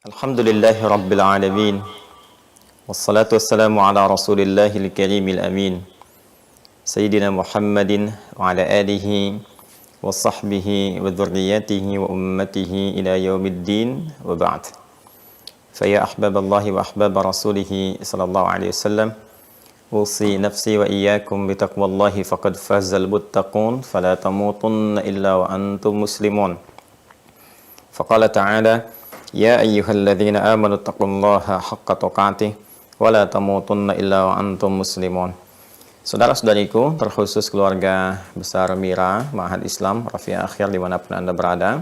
Alhamdulillahi Rabbil Alamin. Wassalatu wassalamu ala Rasulillahil Karimil Amin. Sayyidina Muhammadin wa ala alihi wa sahbihi wa dhurriyyatihi wa ummatihi ila yaumiddin wa ba'd. Faya ahbaballahi wa ahbaba rasulihi sallallahu alaihi wasallam. Usi nafsi wa iyyakum bitaqwallahi faqad fazal muttaqun fala tamutunna illa wa antum muslimun. Faqala ta'ala Ya ayyuhalladzina amanu taqullaha haqqa tuqatih wa la tamutunna illa wa antum muslimun. Saudara-saudariku, terkhusus keluarga besar Mira, Ma'had Islam, Rafiah Akhir dimanapun Anda berada.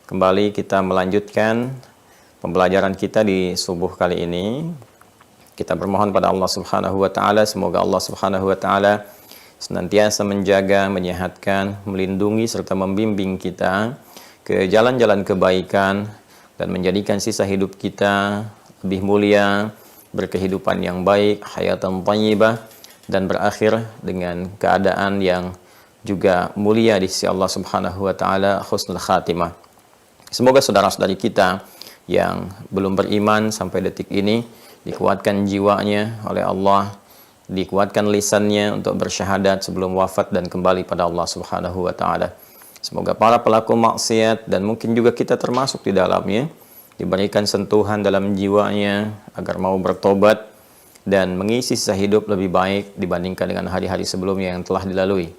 Kembali kita melanjutkan pembelajaran kita di subuh kali ini. Kita bermohon pada Allah Subhanahu wa Ta'ala, semoga Allah Subhanahu wa Ta'ala senantiasa menjaga, menyehatkan, melindungi serta membimbing kita ke jalan-jalan kebaikan dan menjadikan sisa hidup kita lebih mulia, berkehidupan yang baik, hayatan thayyibah, dan berakhir dengan keadaan yang juga mulia di sisi Allah Subhanahu wa Ta'ala, husnul khatimah. Semoga saudara-saudari kita yang belum beriman sampai detik ini dikuatkan jiwanya oleh Allah, dikuatkan lisannya untuk bersyahadat sebelum wafat dan kembali pada Allah Subhanahu wa Ta'ala. Semoga para pelaku maksiat dan mungkin juga kita termasuk di dalamnya diberikan sentuhan dalam jiwanya agar mau bertobat dan mengisi sisa hidup lebih baik dibandingkan dengan hari-hari sebelumnya yang telah dilalui.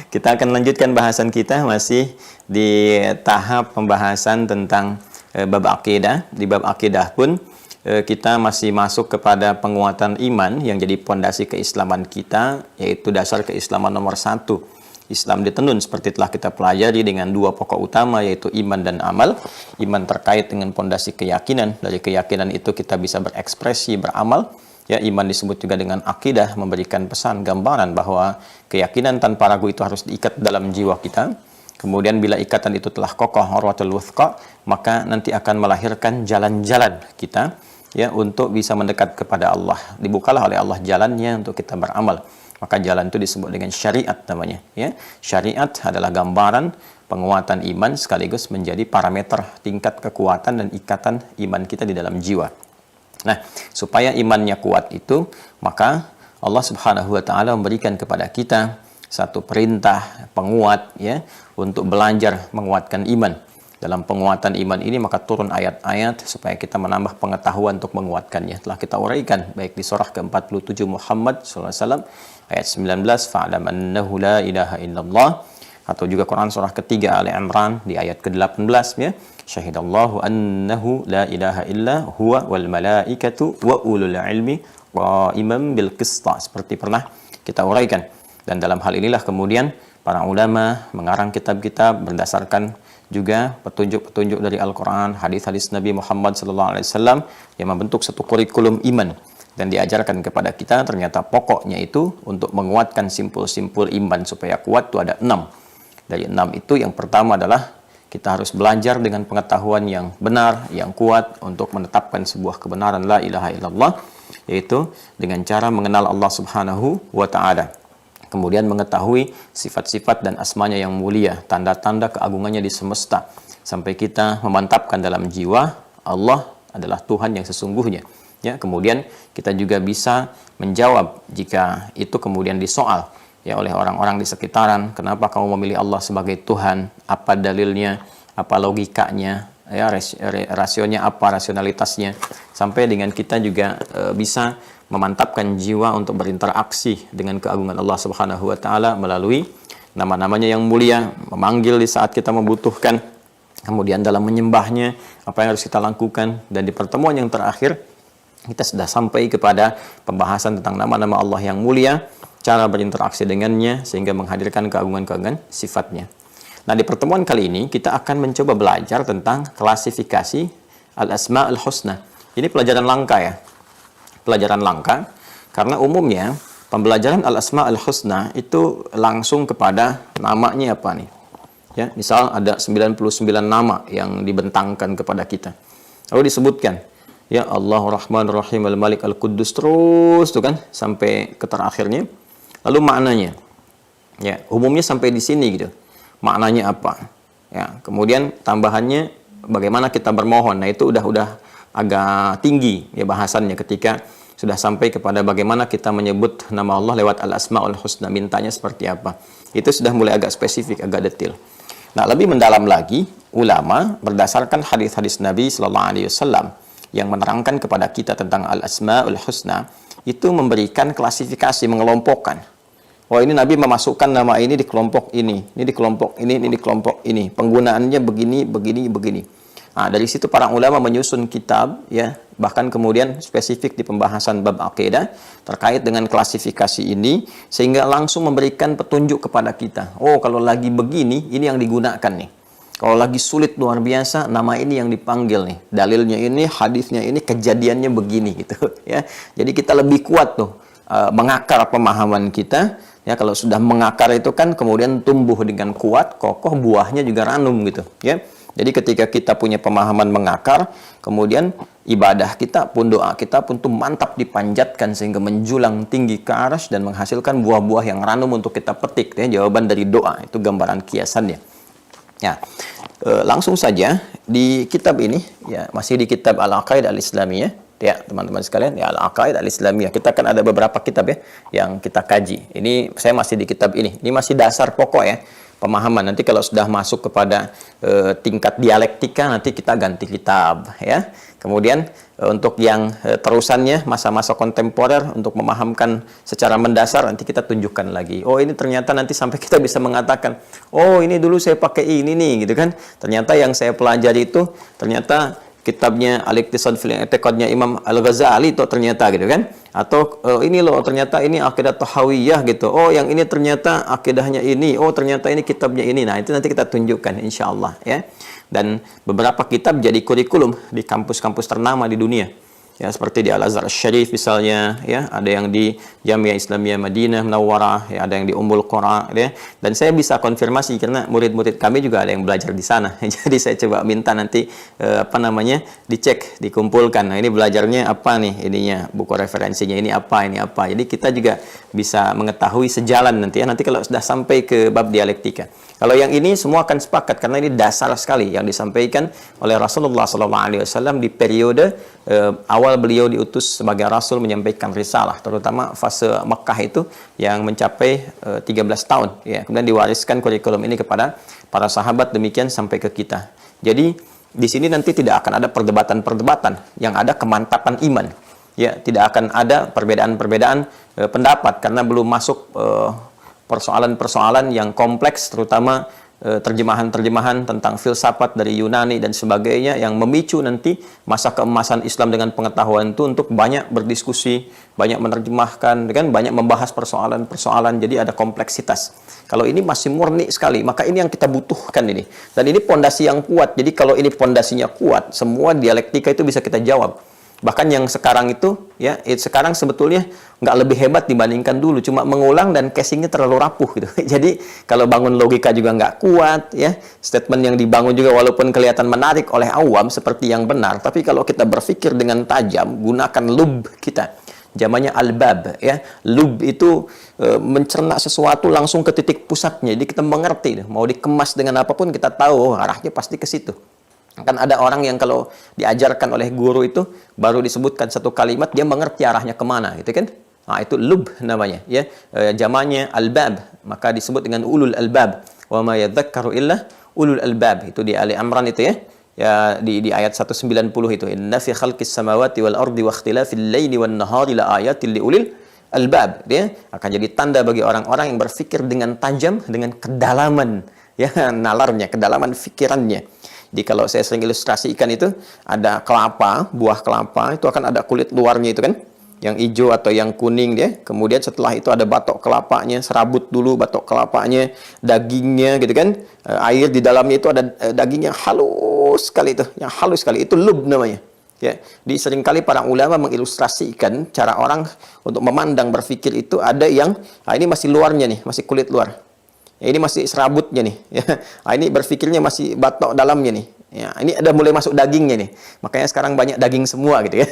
Kita akan lanjutkan bahasan kita masih di tahap pembahasan tentang bab akidah. Di bab akidah pun kita masih masuk kepada penguatan iman yang jadi pondasi keislaman kita, yaitu dasar keislaman nomor 1. Islam ditenun seperti telah kita pelajari dengan dua pokok utama, yaitu iman dan amal. Iman terkait dengan pondasi keyakinan. Dari keyakinan itu kita bisa berekspresi, beramal. Ya, iman disebut juga dengan akidah, memberikan pesan, gambaran bahwa keyakinan tanpa ragu itu harus diikat dalam jiwa kita. Kemudian bila ikatan itu telah kokoh, urwatul wuthqa, maka nanti akan melahirkan jalan-jalan kita ya untuk bisa mendekat kepada Allah. Dibukalah oleh Allah jalannya untuk kita beramal. Maka jalan itu disebut dengan syariat namanya. Ya, syariat adalah gambaran penguatan iman sekaligus menjadi parameter tingkat kekuatan dan ikatan iman kita di dalam jiwa. Nah, supaya imannya kuat itu, maka Allah Subhanahu wa Ta'ala memberikan kepada kita satu perintah penguat ya untuk belajar menguatkan iman. Dalam penguatan iman ini maka turun ayat-ayat supaya kita menambah pengetahuan untuk menguatkannya. Telah kita uraikan baik di surah ke-47 Muhammad SAW ayat 19, fa'lam annahu la ilaha illallah, atau juga Quran surah ketiga Ali Imran di ayat ke-18 ya, syahidallahu annahu la ilaha illa huwa wal malaikatu wa ulul ilmi qa'iman bil qista, seperti pernah kita uraikan. Dan dalam hal inilah kemudian para ulama mengarang kitab-kitab berdasarkan juga petunjuk-petunjuk dari Al-Quran, hadis-hadis Nabi Muhammad SAW yang membentuk satu kurikulum iman dan diajarkan kepada kita. Ternyata pokoknya itu untuk menguatkan simpul-simpul iman supaya kuat itu ada 6. Dari 6 itu yang pertama adalah kita harus belajar dengan pengetahuan yang benar, yang kuat untuk menetapkan sebuah kebenaran la ilaha illallah, yaitu dengan cara mengenal Allah Subhanahu wa Ta'ala. Kemudian mengetahui sifat-sifat dan asmanya yang mulia, tanda-tanda keagungannya di semesta, sampai kita memantapkan dalam jiwa Allah adalah Tuhan yang sesungguhnya. Ya, kemudian kita juga bisa menjawab jika itu kemudian disoal ya oleh orang-orang di sekitaran, kenapa kamu memilih Allah sebagai Tuhan? Apa dalilnya? Apa logikanya? Ya, rasionya apa? Rasionalitasnya? Sampai dengan kita juga bisa memantapkan jiwa untuk berinteraksi dengan keagungan Allah Subhanahu wa Ta'ala melalui nama-namanya yang mulia, memanggil di saat kita membutuhkan, kemudian dalam menyembahnya apa yang harus kita lakukan. Dan di pertemuan yang terakhir kita sudah sampai kepada pembahasan tentang nama-nama Allah yang mulia, cara berinteraksi dengannya sehingga menghadirkan keagungan-keagungan sifatnya. Nah, di pertemuan kali ini kita akan mencoba belajar tentang klasifikasi al-asma al-husna. Ini pelajaran langka ya. Pelajaran langka karena umumnya pembelajaran al-asma al-husna itu langsung kepada namanya apa nih. Ya, misal ada 99 nama yang dibentangkan kepada kita. Lalu disebutkan ya Allah Rahman Rahim Al-Malik Al-Quddus terus tuh kan sampai ke terakhirnya. Lalu maknanya. Ya, umumnya sampai di sini gitu. Maknanya apa? Ya, kemudian tambahannya bagaimana kita bermohon. Nah, itu udah agak tinggi ya bahasannya ketika sudah sampai kepada bagaimana kita menyebut nama Allah lewat al-asmaul husna, mintanya seperti apa. Itu sudah mulai agak spesifik, agak detail. Nah, lebih mendalam lagi, ulama berdasarkan hadis-hadis Nabi Sallallahu Alaihi Wasallam yang menerangkan kepada kita tentang al-asmaul husna, itu memberikan klasifikasi, mengelompokkan. Oh, ini Nabi memasukkan nama ini di kelompok ini di kelompok ini di kelompok ini. Penggunaannya begini, begini, begini. Nah, dari situ para ulama menyusun kitab, ya, bahkan kemudian spesifik di pembahasan bab akidah terkait dengan klasifikasi ini, sehingga langsung memberikan petunjuk kepada kita. Oh, kalau lagi begini, ini yang digunakan nih. Kalau lagi sulit luar biasa, nama ini yang dipanggil nih. Dalilnya ini, hadisnya ini, kejadiannya begini gitu, ya. Jadi kita lebih kuat tuh mengakar pemahaman kita. Ya, kalau sudah mengakar itu kan kemudian tumbuh dengan kuat, kokoh, buahnya juga ranum gitu, ya. Jadi ketika kita punya pemahaman mengakar, kemudian ibadah kita pun, doa kita pun tuh mantap dipanjatkan sehingga menjulang tinggi ke arsy dan menghasilkan buah-buah yang ranum untuk kita petik. Ya, jawaban dari doa itu gambaran kiasannya. Ya, langsung saja di kitab ini, ya, masih di kitab Al-Aqaidah Al-Islamiyah, ya teman-teman sekalian, ya Al-Aqaidah Al-Islamiyah. Kita kan ada beberapa kitab ya yang kita kaji. Ini saya masih di kitab ini. Ini masih dasar pokok ya. Pemahaman. Nanti kalau sudah masuk kepada tingkat dialektika, nanti kita ganti kitab, ya. Kemudian untuk yang terusannya masa-masa kontemporer, untuk memahamkan secara mendasar, nanti kita tunjukkan lagi. Oh, ini ternyata nanti sampai kita bisa mengatakan, oh ini dulu saya pakai ini nih, gitu kan. Ternyata yang saya pelajari itu ternyata kitabnya Al-Iqtisad fil I'tiqadnya Imam Al-Ghazali itu ternyata gitu kan. Atau ini loh ternyata ini akidah Tahawiyah gitu. Oh, yang ini ternyata akidahnya ini. Oh, ternyata ini kitabnya ini. Nah, itu nanti kita tunjukkan insyaallah ya. Dan beberapa kitab jadi kurikulum di kampus-kampus ternama di dunia. Ya, seperti di Al-Azhar Syarif misalnya, ya, ada yang di Jamiah Islamiyah Madinah Munawwarah, ya, ada yang di Ummul Qura, ya. Dan saya bisa konfirmasi karena murid-murid kami juga ada yang belajar di sana. Jadi saya coba minta nanti dicek, dikumpulkan. Nah, ini belajarnya apa nih ininya, buku referensinya ini apa, ini apa. Jadi kita juga bisa mengetahui sejalan nanti ya. Nanti kalau sudah sampai ke bab dialektika. Kalau yang ini semua akan sepakat karena ini dasar sekali yang disampaikan oleh Rasulullah SAW di periode awal beliau diutus sebagai Rasul menyampaikan risalah, terutama fase Mekah itu yang mencapai 13 tahun. Ya, kemudian diwariskan kurikulum ini kepada para sahabat, demikian sampai ke kita. Jadi di sini nanti tidak akan ada perdebatan-perdebatan, yang ada kemantapan iman. Ya, tidak akan ada perbedaan-perbedaan pendapat karena belum masuk persoalan-persoalan yang kompleks, terutama terjemahan-terjemahan tentang filsafat dari Yunani dan sebagainya yang memicu nanti masa keemasan Islam dengan pengetahuan itu untuk banyak berdiskusi, banyak menerjemahkan, kan banyak membahas persoalan-persoalan, jadi ada kompleksitas. Kalau ini masih murni sekali, maka ini yang kita butuhkan ini. Dan ini pondasi yang kuat. Jadi kalau ini pondasinya kuat, semua dialektika itu bisa kita jawab. Bahkan yang sekarang itu, ya, sekarang sebetulnya nggak lebih hebat dibandingkan dulu, cuma mengulang dan casingnya terlalu rapuh gitu. Jadi kalau bangun logika juga nggak kuat, ya, statement yang dibangun juga walaupun kelihatan menarik oleh awam seperti yang benar, tapi kalau kita berpikir dengan tajam, gunakan lub kita, zamannya albab, ya, lub itu mencerna sesuatu langsung ke titik pusatnya, jadi kita mengerti, mau dikemas dengan apapun kita tahu arahnya pasti ke situ. Kan ada orang yang kalau diajarkan oleh guru itu baru disebutkan satu kalimat dia mengerti arahnya kemana gitu kan. Nah, itu lub namanya ya. Jamannya albab, maka disebut dengan ulul albab. Wa ma yadhakkaru illa ulul albab. Itu di Ali Imran itu ya. Ya di ayat 190 itu. Inna fi khalqis samawati wal ardi wa ikhtilafil laili wan nahari la ayatil liulil albab. Dia akan jadi tanda bagi orang-orang yang berpikir dengan tajam, dengan kedalaman ya nalarnya, kedalaman pikirannya. Jadi kalau saya sering ilustrasikan itu, ada kelapa, buah kelapa, itu akan ada kulit luarnya itu kan, yang hijau atau yang kuning dia. Kemudian setelah itu ada batok kelapanya, serabut dulu batok kelapanya, dagingnya gitu kan. Air di dalamnya itu ada dagingnya halus sekali itu, yang halus sekali. Itu lub namanya. Ya, di seringkali para ulama mengilustrasikan cara orang untuk memandang berpikir itu ada yang, ini masih luarnya nih, masih kulit luar. Ya, ini masih serabutnya nih. Ya. Ini berpikirnya masih batok dalamnya nih. Ya, ini ada mulai masuk dagingnya nih. Makanya sekarang banyak daging semua gitu ya.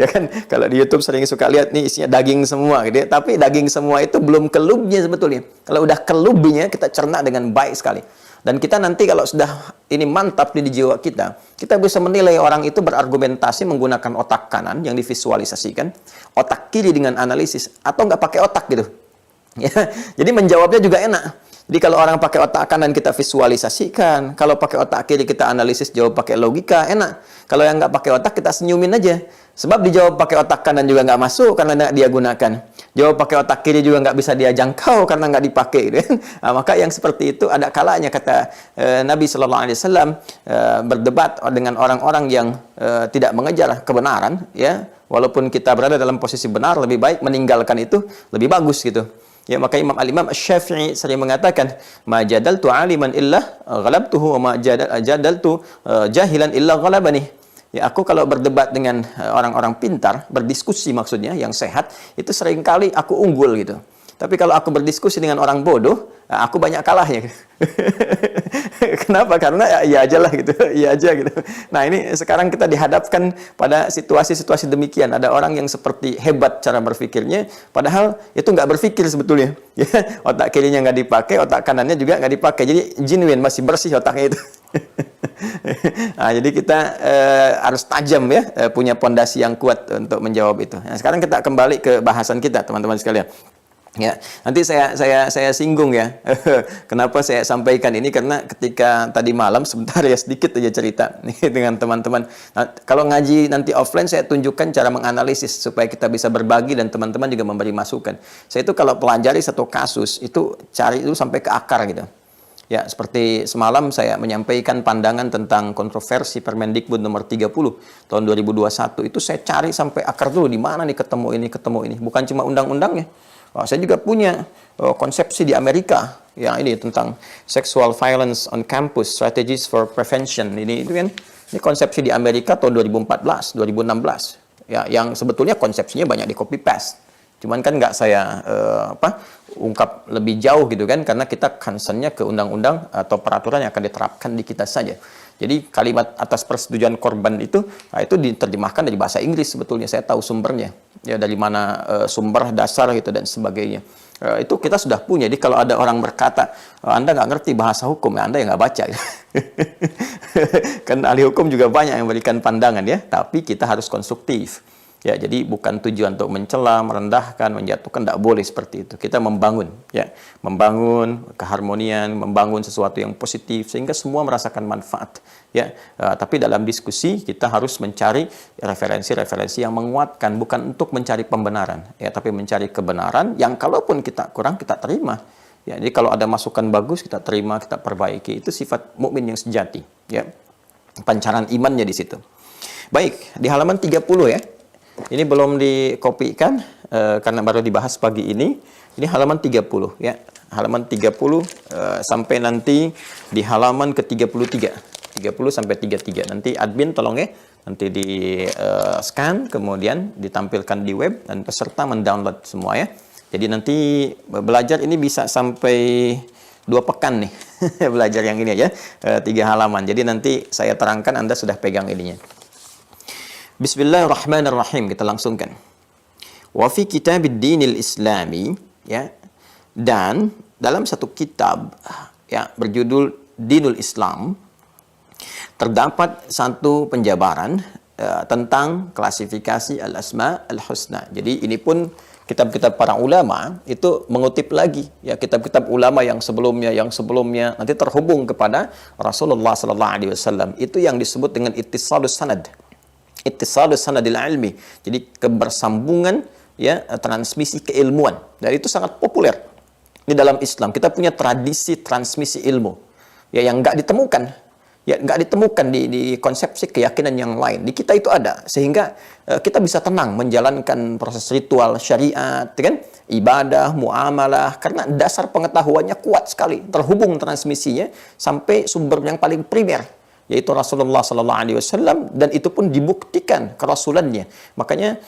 Ya kan, kalau di YouTube sering suka lihat nih isinya daging semua gitu ya. Tapi daging semua itu belum kelubnya sebetulnya. Kalau udah kelubnya kita cerna dengan baik sekali. Dan kita nanti kalau sudah ini mantap di jiwa kita, kita bisa menilai orang itu berargumentasi menggunakan otak kanan yang divisualisasikan, otak kiri dengan analisis, atau nggak pakai otak gitu. Ya, jadi menjawabnya juga enak. Jadi kalau orang pakai otak kanan kita visualisasikan, kalau pakai otak kiri kita analisis, jawab pakai logika, enak. Kalau yang nggak pakai otak kita senyumin aja. Sebab dijawab pakai otak kanan juga nggak masuk karena nggak dia gunakan. Jawab pakai otak kiri juga nggak bisa dia jangkau karena nggak dipakai. Gitu. Nah, maka yang seperti itu ada kalanya kata Nabi Shallallahu Alaihi Wasallam berdebat dengan orang-orang yang tidak mengejar kebenaran, ya, walaupun kita berada dalam posisi benar, lebih baik meninggalkan itu lebih bagus gitu. Ya, maka Imam Asy-Syafi'i sering mengatakan, ma jadaltu aliman illa ghalabtuhu wa ma jadaltu jahilan illa ghalabani. Ya, aku kalau berdebat dengan orang-orang pintar, berdiskusi maksudnya yang sehat, itu seringkali aku unggul gitu. Tapi kalau aku berdiskusi dengan orang bodoh, aku banyak kalahnya. Kenapa? Karena ya iya aja lah gitu, iya aja gitu. Nah, ini sekarang kita dihadapkan pada situasi-situasi demikian. Ada orang yang seperti hebat cara berpikirnya, padahal itu nggak berpikir sebetulnya. Ya, otak kirinya nggak dipakai, otak kanannya juga nggak dipakai. Jadi genuine, masih bersih otaknya itu. Nah, jadi kita harus tajam ya, punya pondasi yang kuat untuk menjawab itu. Nah, sekarang kita kembali ke bahasan kita, teman-teman sekalian. Ya, nanti saya singgung ya. Kenapa saya sampaikan ini, karena ketika tadi malam sebentar ya, sedikit aja cerita nih dengan teman-teman. Nah, kalau ngaji nanti offline saya tunjukkan cara menganalisis supaya kita bisa berbagi dan teman-teman juga memberi masukan. Saya itu kalau pelajari satu kasus itu cari itu sampai ke akar gitu. Ya, seperti semalam saya menyampaikan pandangan tentang kontroversi Permendikbud nomor 30 tahun 2021. Itu saya cari sampai akar dulu, di mana nih ketemu ini. Bukan cuma undang-undangnya. Saya juga punya konsepsi di Amerika yang ini tentang sexual violence on campus, strategies for prevention. Ini itu kan, ini konsepsi di Amerika tahun 2014, 2016. Ya, yang sebetulnya konsepsinya banyak di copy paste. Cuman kan nggak saya ungkap lebih jauh gitu kan, karena kita concernnya ke undang-undang atau peraturan yang akan diterapkan di kita saja. Jadi kalimat atas persetujuan korban itu, nah itu diterjemahkan dari bahasa Inggris sebetulnya. Saya tahu sumbernya, ya dari mana sumber dasar gitu dan sebagainya. Itu kita sudah punya. Jadi kalau ada orang berkata, Anda nggak ngerti bahasa hukum, ya Anda yang nggak baca. Kan ahli hukum juga banyak yang memberikan pandangan ya, tapi kita harus konstruktif. Ya, jadi bukan tujuan untuk mencela, merendahkan, menjatuhkan, tidak boleh seperti itu. Kita membangun, ya, membangun keharmonian, membangun sesuatu yang positif sehingga semua merasakan manfaat, ya. Tapi dalam diskusi kita harus mencari referensi-referensi yang menguatkan, bukan untuk mencari pembenaran, ya, tapi mencari kebenaran yang kalaupun kita kurang kita terima. Ya, jadi kalau ada masukan bagus kita terima, kita perbaiki. Itu sifat mukmin yang sejati, ya. Pancaran imannya di situ. Baik, di halaman 30 ya. Ini belum dikopikan karena baru dibahas pagi ini. Ini halaman 30 ya. Halaman 30 sampai nanti di halaman ke-33. 30 sampai 33. Nanti admin tolong ya. Nanti di scan kemudian ditampilkan di web dan peserta mendownload semua ya. Jadi nanti belajar ini bisa sampai 2 pekan nih. Belajar yang ini aja 3 halaman. Jadi nanti saya terangkan, Anda sudah pegang ininya. Bismillahirrahmanirrahim, kita langsungkan. Wa fi kitabid dinil islami, ya, dan dalam satu kitab ya berjudul Dinul Islam terdapat satu penjabaran tentang klasifikasi al-asma al-husna. Jadi ini pun kitab-kitab para ulama itu mengutip lagi ya kitab-kitab ulama yang sebelumnya nanti terhubung kepada Rasulullah sallallahu alaihi wasallam. Itu yang disebut dengan ittisalus sanad. Ittisalus sanadil ilmi. Jadi kebersambungan ya transmisi keilmuan. Dan itu sangat populer di dalam Islam. Kita punya tradisi transmisi ilmu ya yang enggak ditemukan. Ya enggak ditemukan di konsepsi keyakinan yang lain. Di kita itu ada sehingga kita bisa tenang menjalankan proses ritual syariat, kan? Ibadah, muamalah, karena dasar pengetahuannya kuat sekali, terhubung transmisinya sampai sumber yang paling primer, yaitu Rasulullah Sallallahu Alaihi Wasallam, dan itu pun dibuktikan kerasulannya. Makanya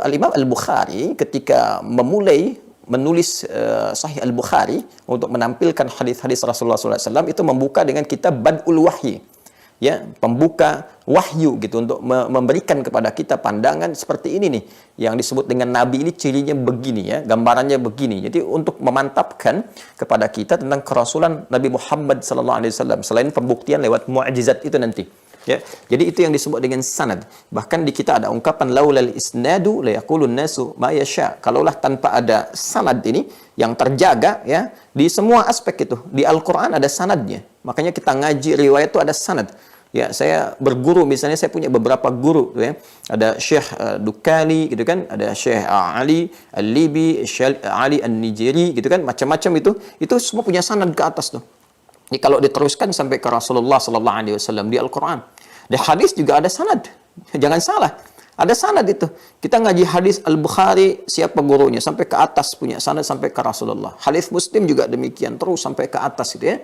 Al-Imam Al-Bukhari ketika memulai menulis Sahih Al-Bukhari untuk menampilkan hadis-hadis Rasulullah SAW itu membuka dengan kitab Bad'ul Wahyi. ya, pembuka wahyu gitu untuk memberikan kepada kita pandangan seperti ini nih, yang disebut dengan nabi ini cirinya begini ya, gambarannya begini. Jadi untuk memantapkan kepada kita tentang kerasulan Nabi Muhammad SAW selain pembuktian lewat mukjizat itu nanti. Ya, jadi itu yang disebut dengan sanad. Bahkan di kita ada ungkapan laulal isnadu la yaqulun nasu ma yasha. Kalaulah tanpa ada sanad ini yang terjaga ya di semua aspek itu. Di Al-Qur'an ada sanadnya. Makanya kita ngaji riwayat itu ada sanad. Ya, saya berguru misalnya, saya punya beberapa guru ya. Ada Syekh Dukali gitu kan, ada Syekh Ali Al-Libi, Syekh Ali An-Nijeri gitu kan, macam-macam itu. Itu semua punya sanad ke atas tuh. Ini kalau diteruskan sampai ke Rasulullah sallallahu alaihi wasallam di Al-Qur'an. Di hadis juga ada sanad. Jangan salah. Ada sanad itu. Kita ngaji hadis Al-Bukhari, siapa gurunya, sampai ke atas punya sanad sampai ke Rasulullah. Hadis Muslim juga demikian, terus sampai ke atas gitu ya.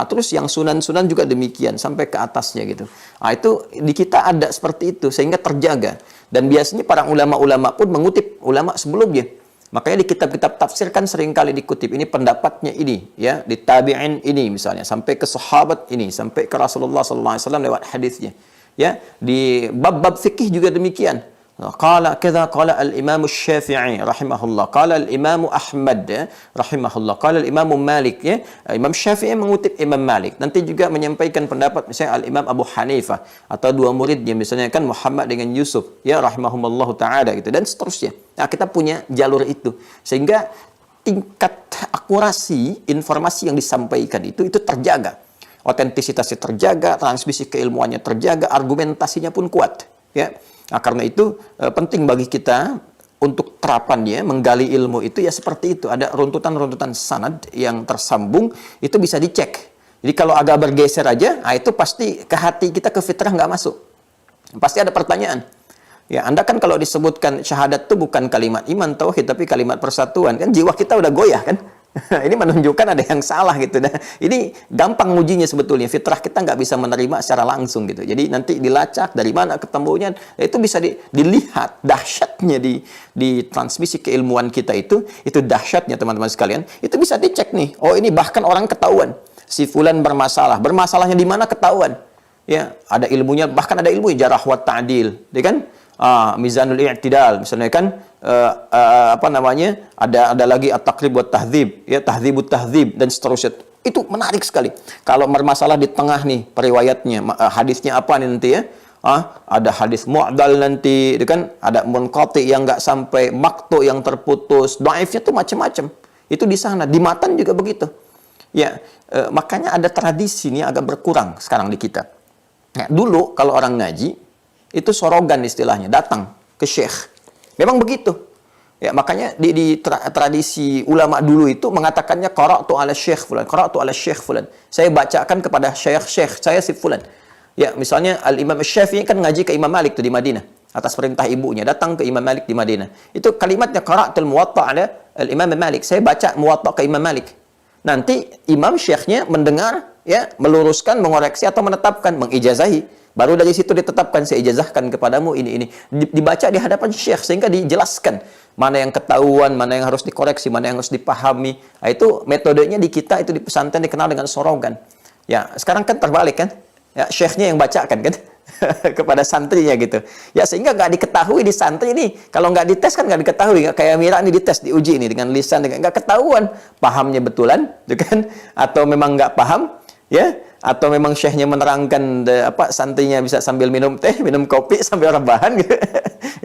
Terus yang sunan-sunan juga demikian, sampai ke atasnya gitu. Itu di kita ada seperti itu sehingga terjaga. Dan biasanya para ulama-ulama pun mengutip ulama sebelumnya. Makanya di kitab-kitab tafsir kan seringkali dikutip ini pendapatnya ini ya, di tabi'in ini misalnya sampai ke sahabat ini, sampai ke Rasulullah sallallahu alaihi wasallam lewat hadisnya. Ya, di bab-bab fikih juga demikian. Qala kadza qala al-Imam Asy-Syafi'i rahimahullah, qala al-Imam Ahmad rahimahullah, qala al-Imam Malik ya. Imam Syafi'i mengutip Imam Malik. Nanti juga menyampaikan pendapat misalnya al-Imam Abu Hanifah atau dua muridnya misalnya kan Muhammad dengan Yusuf ya rahimahumullahu taala gitu dan seterusnya. Nah, kita punya jalur itu sehingga tingkat akurasi informasi yang disampaikan itu terjaga. Otentisitasnya terjaga, transmisi keilmuannya terjaga, argumentasinya pun kuat ya. Nah, karena itu penting bagi kita untuk terapannya, menggali ilmu itu ya seperti itu. Ada runtutan-runtutan sanad yang tersambung, itu bisa dicek. Jadi kalau agak bergeser aja, itu pasti ke hati kita, ke fitrah nggak masuk. Pasti ada pertanyaan. Ya, Anda kan kalau disebutkan syahadat itu bukan kalimat iman, tauhid, tapi kalimat persatuan. Kan jiwa kita udah goyah kan? Ini menunjukkan ada yang salah gitu. Nah, ini gampang ujinya sebetulnya. Fitrah kita nggak bisa menerima secara langsung gitu. Jadi nanti dilacak dari mana ketemunya, itu bisa dilihat dahsyatnya di transmisi keilmuan kita itu dahsyatnya teman-teman sekalian. Itu bisa dicek nih. Oh, ini bahkan orang ketahuan. Si fulan bermasalah. Bermasalahnya di mana ketahuan. Ya, ada ilmunya, bahkan ada ilmu jarah wa ta'dil, ya kan? Mizanul i'tidal misalnya kan ada lagi at-taqrib wa tahdzib ya, tahdzibut tahdzib dan seterusnya. Itu menarik sekali. Kalau bermasalah di tengah nih periwayatnya, hadisnya apa nih nanti ya? Ada hadis mu'dal nanti, kan? Ada munqati yang nggak sampai, maqtu yang terputus, dhaifnya tuh macam-macam. Itu di sana. Di matan juga begitu. Ya, makanya ada tradisi ini agak berkurang sekarang di kita. Nah, dulu kalau orang ngaji itu sorogan istilahnya, datang ke syekh. Memang begitu. Ya, makanya di tradisi ulama dulu itu mengatakannya qara'tu ala syekh fulan, qara'tu ala syekh fulan. Saya bacakan kepada syekh saya si fulan. Ya, misalnya Al-Imam Asy-Syafi'i kan ngaji ke Imam Malik tuh di Madinah atas perintah ibunya, datang ke Imam Malik di Madinah. Itu kalimatnya qara'tul muwatta' ala Al-Imam Malik. Saya baca muwatta' ke Imam Malik. Nanti imam syekhnya mendengar ya, meluruskan, mengoreksi atau menetapkan, mengijazahi. Baru dari situ ditetapkan, saya ijazahkan kepadamu ini. Dibaca di hadapan syekh sehingga dijelaskan mana yang ketahuan, mana yang harus dikoreksi, mana yang harus dipahami. Nah, itu metodenya di kita, itu di pesantren dikenal dengan sorogan. Ya, sekarang kan terbalik kan? Ya, syekhnya yang bacakan kan? Kepada santrinya gitu. Ya, sehingga nggak diketahui di santri ini. Kalau nggak dites kan nggak diketahui. Kayak Mira ini dites, diuji ini dengan lisan, nggak ketahuan pahamnya betulan, kan? Atau memang nggak paham, ya? Atau memang syekhnya menerangkan santrinya bisa sambil minum teh, minum kopi sambil rebahan gitu.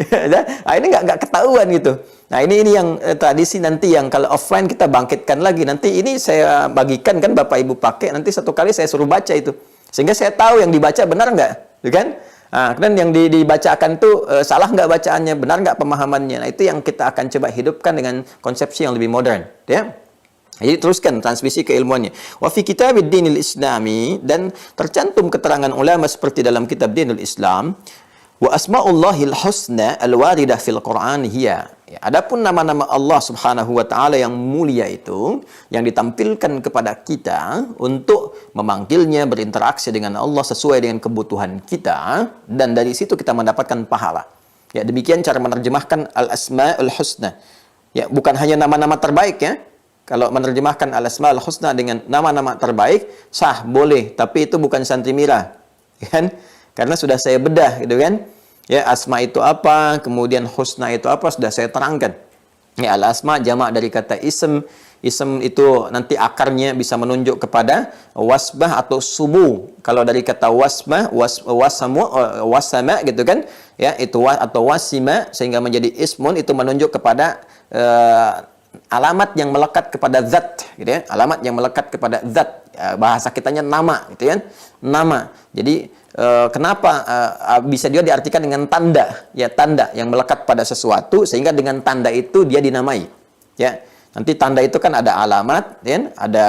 Nah, ini nggak ketahuan gitu. Nah, ini yang tradisi nanti yang kalau offline kita bangkitkan lagi. Nanti ini saya bagikan kan Bapak Ibu pakai, nanti satu kali saya suruh baca itu. Sehingga saya tahu yang dibaca benar nggak, kan? Nah, kemudian yang dibacakan tuh salah nggak bacaannya, benar nggak pemahamannya. Nah, itu yang kita akan coba hidupkan dengan konsepsi yang lebih modern, ya. Jadi teruskan transmisi keilmuannya. Wa fi kitabid dinil islami, dan tercantum keterangan ulama seperti dalam kitab Dinul Islam, wa asma'ullahil husna al-waridah fil Qur'an hiya. Ya, adapun nama-nama Allah Subhanahu wa taala yang mulia itu yang ditampilkan kepada kita untuk memanggilnya, berinteraksi dengan Allah sesuai dengan kebutuhan kita, dan dari situ kita mendapatkan pahala. Ya, demikian cara menerjemahkan al-asma'ul husna. Ya, bukan hanya nama-nama terbaik ya. Kalau menerjemahkan al-asma'ul husna dengan nama-nama terbaik, sah, boleh, tapi itu bukan santri Mira. kan? Karena sudah saya bedah gitu kan. Ya, asma itu apa, kemudian husna itu apa, sudah saya terangkan. Ya, al-asma jamak dari kata ism. Ism itu nanti akarnya bisa menunjuk kepada wasbah atau sumu. Kalau dari kata wasbah, wasama gitu kan. Ya, itu atau wasima sehingga menjadi ismun, itu menunjuk kepada alamat yang melekat kepada zat gitu ya. Alamat yang melekat kepada zat. Bahasa kitanya nama gitu kan. Nama. Jadi kenapa bisa juga diartikan dengan tanda, ya, tanda yang melekat pada sesuatu sehingga dengan tanda itu dia dinamai, ya. Nanti tanda itu kan ada alamat, ya, ada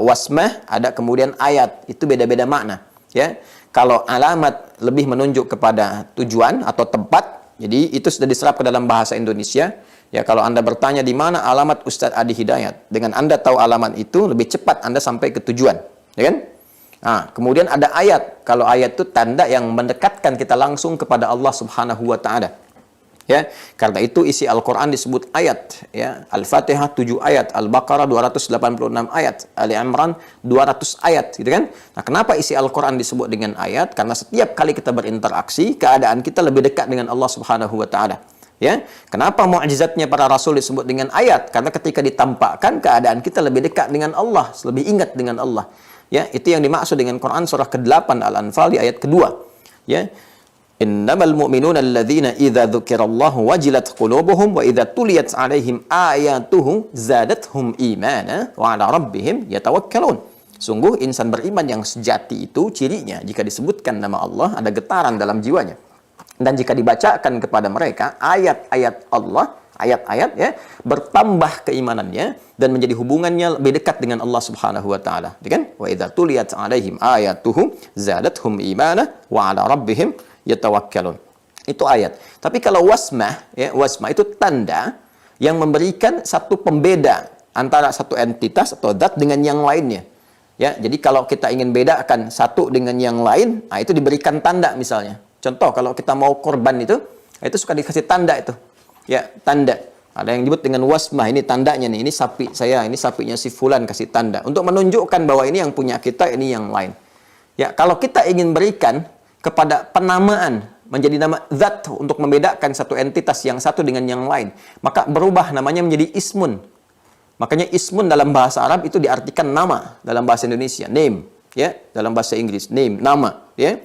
wasmah, ada kemudian ayat, itu beda-beda makna, ya. Kalau alamat lebih menunjuk kepada tujuan atau tempat, jadi itu sudah diserap ke dalam bahasa Indonesia. Ya, kalau Anda bertanya di mana alamat Ustadz Adi Hidayat, dengan Anda tahu alamat itu lebih cepat Anda sampai ke tujuan, ya kan? Nah, kemudian ada ayat. Kalau ayat itu tanda yang mendekatkan kita langsung kepada Allah Subhanahu wa taala. Ya, karena itu isi Al-Qur'an disebut ayat, ya. Al-Fatihah 7 ayat, Al-Baqarah 286 ayat, Ali Imran 200 ayat, gitu kan? Nah, kenapa isi Al-Qur'an disebut dengan ayat? Karena setiap kali kita berinteraksi, keadaan kita lebih dekat dengan Allah Subhanahu wa taala. Ya, kenapa mukjizatnya para rasul disebut dengan ayat? Karena ketika ditampakkan, keadaan kita lebih dekat dengan Allah, lebih ingat dengan Allah. Ya, itu yang dimaksud dengan Quran surah ke-8 Al-Anfal di ayat kedua. Ya. Innamal mu'minuna alladzina idza dzukirallahu wajilat qulubuhum wa idza tuliyat 'alaihim ayatuhu zadathum imana wa 'ala rabbihim yatawakkalun. Sungguh insan beriman yang sejati itu cirinya jika disebutkan nama Allah ada getaran dalam jiwanya. Dan jika dibacakan kepada mereka ayat-ayat Allah, ayat-ayat, ya, bertambah keimanannya dan menjadi hubungannya lebih dekat dengan Allah Subhanahu wa taala. Kan? Wa idza tuliyat 'alaihim ayatuhu zadathum imana wa 'ala rabbihim yatawakkalun. Itu ayat. Tapi kalau wasmah, ya, wasmah itu tanda yang memberikan satu pembeda antara satu entitas atau zat dengan yang lainnya. Ya, jadi kalau kita ingin bedakan satu dengan yang lain, nah itu diberikan tanda misalnya. Contoh kalau kita mau korban itu suka dikasih tanda itu. Ya, tanda. Ada yang disebut dengan wasmah, ini tandanya nih, ini sapi saya, ini sapinya si fulan, kasih tanda. Untuk menunjukkan bahwa ini yang punya kita, ini yang lain. Ya, kalau kita ingin berikan kepada penamaan, menjadi nama zat untuk membedakan satu entitas yang satu dengan yang lain, maka berubah namanya menjadi ismun. Makanya ismun dalam bahasa Arab itu diartikan nama, dalam bahasa Indonesia, name. Ya, dalam bahasa Inggris, name, nama. Ya.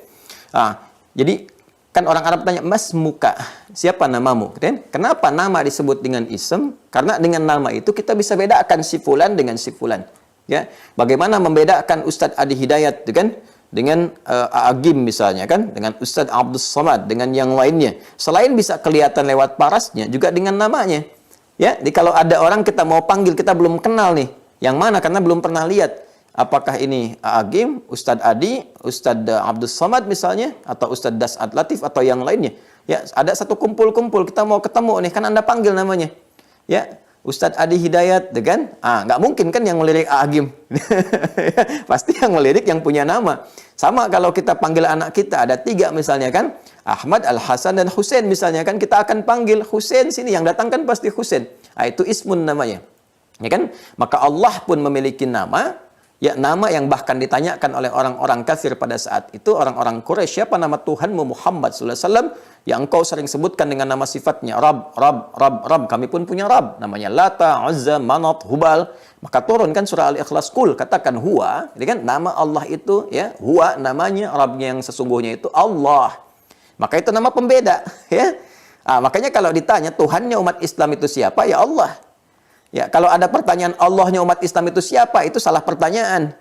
Jadi kan orang Arab tanya, mas muka, siapa namamu? Kenapa nama disebut dengan ism? Karena dengan nama itu kita bisa bedakan si fulan dengan si fulan. Ya, bagaimana membedakan Ustadz Adi Hidayat kan dengan Agim misalnya kan, dengan Ustadz Abdul Somad, dengan yang lainnya. Selain bisa kelihatan lewat parasnya, juga dengan namanya. Ya, jadi kalau ada orang kita mau panggil, kita belum kenal nih, yang mana karena belum pernah lihat. Apakah ini Agim, Ustadz Adi, Ustadz Abdul Somad misalnya, atau Ustadz Das'ad Latif, atau yang lainnya. Ya, ada satu kumpul-kumpul, kita mau ketemu nih, kan Anda panggil namanya. Ya, Ustadz Adi Hidayat, kan? Nggak mungkin kan yang melirik Agim. Pasti yang melirik yang punya nama. Sama kalau kita panggil anak kita, ada 3 misalnya kan, Ahmad, Al-Hasan, dan Husain misalnya kan, kita akan panggil Husain sini, yang datang kan pasti Husain. Itu ismun namanya. Ya kan? Maka Allah pun memiliki nama, ya, nama yang bahkan ditanyakan oleh orang-orang kafir pada saat itu, orang-orang Quraisy, siapa nama Tuhanmu Muhammad sallallahu alaihi wasallam yang engkau sering sebutkan dengan nama sifatnya Rabb, Rabb, Rabb, Rabb. Kami pun punya Rabb, namanya Lata, Uzza, Manat, Hubal. Maka turun kan surah Al-Ikhlas, Qul, katakan huwa, jadi kan nama Allah itu, ya, huwa namanya, Rabbnya yang sesungguhnya itu Allah. Maka itu nama pembeda, ya. Makanya kalau ditanya Tuhannya umat Islam itu siapa? Ya Allah. Ya, kalau ada pertanyaan Allahnya umat Islam itu siapa, itu salah pertanyaan.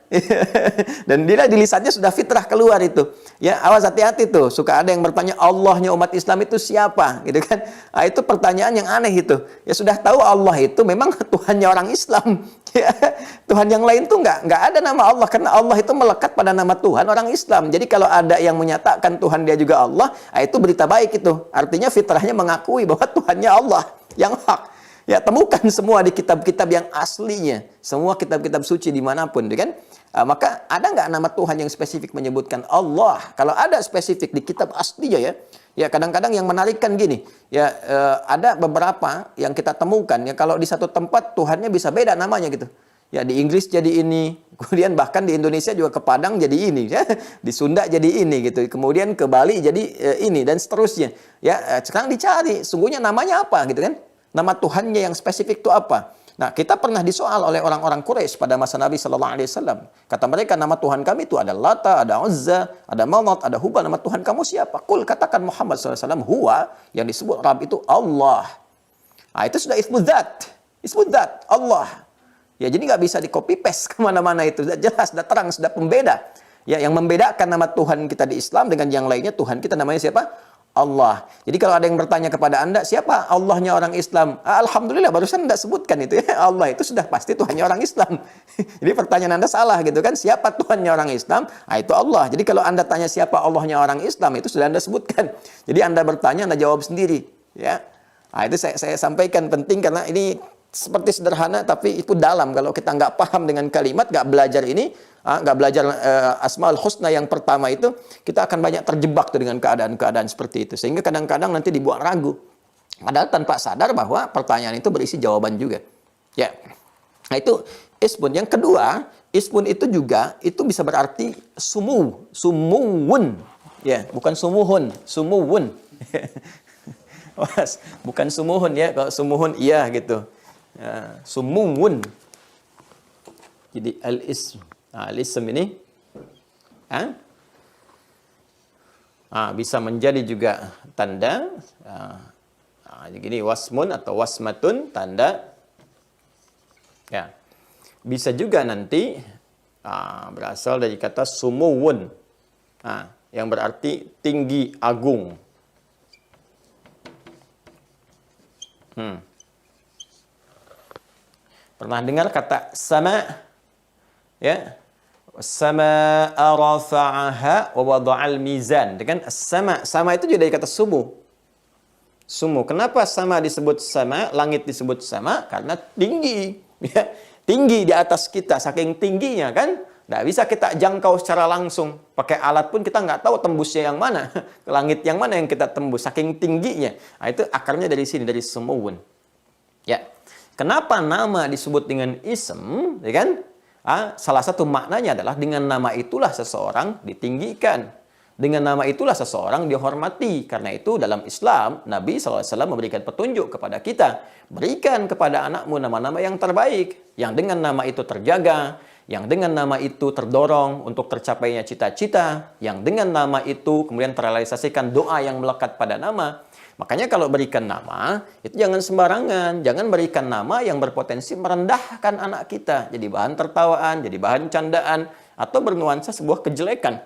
Dan dia di lisannya sudah fitrah keluar itu. Ya, awas hati-hati tuh. Suka ada yang bertanya Allahnya umat Islam itu siapa, gitu kan? Itu pertanyaan yang aneh itu. Ya sudah tahu Allah itu memang Tuhannya orang Islam. Ya, Tuhan yang lain tuh nggak ada nama Allah, karena Allah itu melekat pada nama Tuhan orang Islam. Jadi kalau ada yang menyatakan Tuhan dia juga Allah, itu berita baik itu. Artinya fitrahnya mengakui bahwa Tuhannya Allah yang hak. Ya, temukan semua di kitab-kitab yang aslinya. Semua kitab-kitab suci dimanapun, kan? Maka ada nggak nama Tuhan yang spesifik menyebutkan Allah? Kalau ada spesifik di kitab aslinya, ya. Ya, kadang-kadang yang menarikkan gini. Ya, ada beberapa yang kita temukan, ya, kalau di satu tempat Tuhannya bisa beda namanya gitu. Ya, di Inggris jadi ini, kemudian bahkan di Indonesia juga ke Padang jadi ini, ya. Di Sunda jadi ini gitu, kemudian ke Bali jadi ini dan seterusnya. Ya, sekarang dicari, sungguhnya namanya apa gitu kan? Nama Tuhannya yang spesifik itu apa? Nah, kita pernah disoal oleh orang-orang Quraisy pada masa Nabi Shallallahu Alaihi Wasallam. Kata mereka, nama Tuhan kami itu ada Lata, ada Uzza, ada Manat, ada Hubal. Nama Tuhan kamu siapa? Kul, katakan Muhammad SAW, huwa, yang disebut Rabb itu Allah. Nah, itu sudah ismu dzat. Ismu dzat, Allah. Ya, jadi nggak bisa di copy paste kemana-mana itu. Sudah jelas, sudah terang, sudah pembeda. Ya, yang membedakan nama Tuhan kita di Islam dengan yang lainnya, Tuhan kita namanya siapa? Allah. Jadi kalau ada yang bertanya kepada Anda, siapa Allahnya orang Islam? Alhamdulillah, barusan Anda sebutkan itu ya. Allah itu sudah pasti Tuhannya orang Islam. Jadi pertanyaan Anda salah gitu kan. Siapa Tuhannya orang Islam? Nah, itu Allah. Jadi kalau Anda tanya siapa Allahnya orang Islam, itu sudah Anda sebutkan. Jadi Anda bertanya, Anda jawab sendiri. Ya. Nah, itu saya sampaikan penting karena ini seperti sederhana tapi itu dalam. Kalau kita nggak paham dengan kalimat, nggak belajar ini, nggak belajar Asmaul Husna yang pertama itu, kita akan banyak terjebak tuh dengan keadaan-keadaan seperti itu. Sehingga kadang-kadang nanti dibuat ragu. Padahal tanpa sadar bahwa pertanyaan itu berisi jawaban juga. Ya. Nah itu ismun. Yang kedua, ismun itu juga itu bisa berarti sumuwun. Ya, bukan sumuhun, sumuwun. Bukan sumuhun ya, kalau sumuhun iya gitu. Sumuwun. Jadi al-ism. Al-ism ini bisa menjadi juga tanda. Jadi wasmun atau wasmatun, tanda. Ya. Bisa juga nanti berasal dari kata sumuwun. Yang berarti tinggi, agung. Pernah dengar kata sama? Ya. Sama rafa'aha wa wada'al mizan. Dengan sama itu juga dari kata sumu. Sumu. Kenapa sama disebut sama? Langit disebut sama karena tinggi. Ya. Tinggi di atas kita, saking tingginya kan? Nggak bisa kita jangkau secara langsung. Pakai alat pun kita nggak tahu tembusnya yang mana. Langit yang mana yang kita tembus, saking tingginya. Nah, itu akarnya dari sini, dari sumuwun. Ya. Kenapa nama disebut dengan ism, ya kan? Salah satu maknanya adalah dengan nama itulah seseorang ditinggikan. Dengan nama itulah seseorang dihormati. Karena itu dalam Islam, Nabi SAW memberikan petunjuk kepada kita. Berikan kepada anakmu nama-nama yang terbaik. Yang dengan nama itu terjaga. Yang dengan nama itu terdorong untuk tercapainya cita-cita. Yang dengan nama itu kemudian terrealisasikan doa yang melekat pada nama. Makanya kalau berikan nama, itu jangan sembarangan. Jangan berikan nama yang berpotensi merendahkan anak kita. Jadi bahan tertawaan, jadi bahan candaan, atau bernuansa sebuah kejelekan.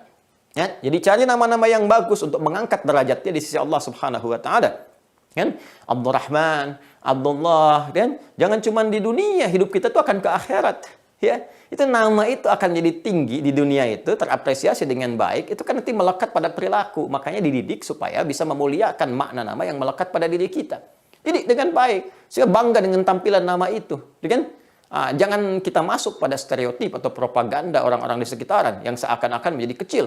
Ya, jadi cari nama-nama yang bagus untuk mengangkat derajatnya di sisi Allah Subhanahu wa Ta'ala. Kan? Abdurrahman, Abdullah, kan? Jangan cuma di dunia, hidup kita tuh akan ke akhirat. Ya, itu nama itu akan jadi tinggi di dunia itu, terapresiasi dengan baik, itu kan nanti melekat pada perilaku. Makanya dididik supaya bisa memuliakan makna nama yang melekat pada diri kita. Didik dengan baik, sehingga bangga dengan tampilan nama itu. Kan? Jangan kita masuk pada stereotip atau propaganda orang-orang di sekitaran yang seakan-akan menjadi kecil.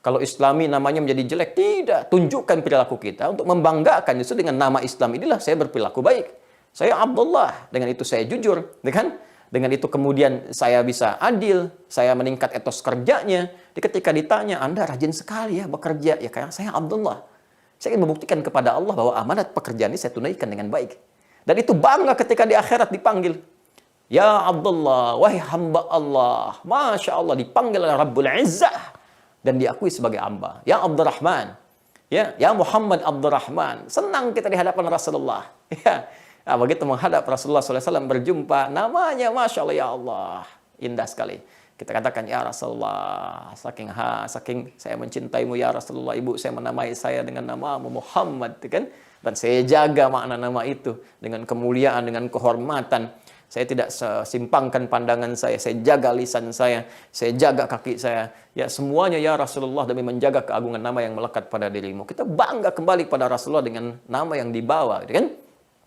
Kalau Islami namanya menjadi jelek, tidak. Tunjukkan perilaku kita untuk membanggakan justru dengan nama Islam inilah saya berperilaku baik. Saya Abdullah, dengan itu saya jujur, kan? Dengan itu kemudian saya bisa adil, saya meningkat etos kerjanya. Ketika ditanya, Anda rajin sekali ya bekerja. Ya kayak saya Abdullah. Saya ingin membuktikan kepada Allah bahwa amanat pekerjaan ini saya tunaikan dengan baik. Dan itu bangga ketika di akhirat dipanggil. Ya Abdullah, wahai hamba Allah. Masya Allah, dipanggil oleh Rabbul Izzah. Dan diakui sebagai hamba. Ya Abdurrahman. Ya Muhammad Abdurrahman. Senang kita di hadapan Rasulullah. Ya. Begitu menghadap Rasulullah SAW berjumpa, namanya Masya Allah, ya Allah. Indah sekali. Kita katakan, ya Rasulullah, saking saya mencintaimu, ya Rasulullah, ibu saya menamai saya dengan namamu Muhammad. Kan? Dan saya jaga makna nama itu dengan kemuliaan, dengan kehormatan. Saya tidak simpangkan pandangan saya jaga lisan saya jaga kaki saya. Ya semuanya ya Rasulullah demi menjaga keagungan nama yang melekat pada dirimu. Kita bangga kembali pada Rasulullah dengan nama yang dibawa, kan?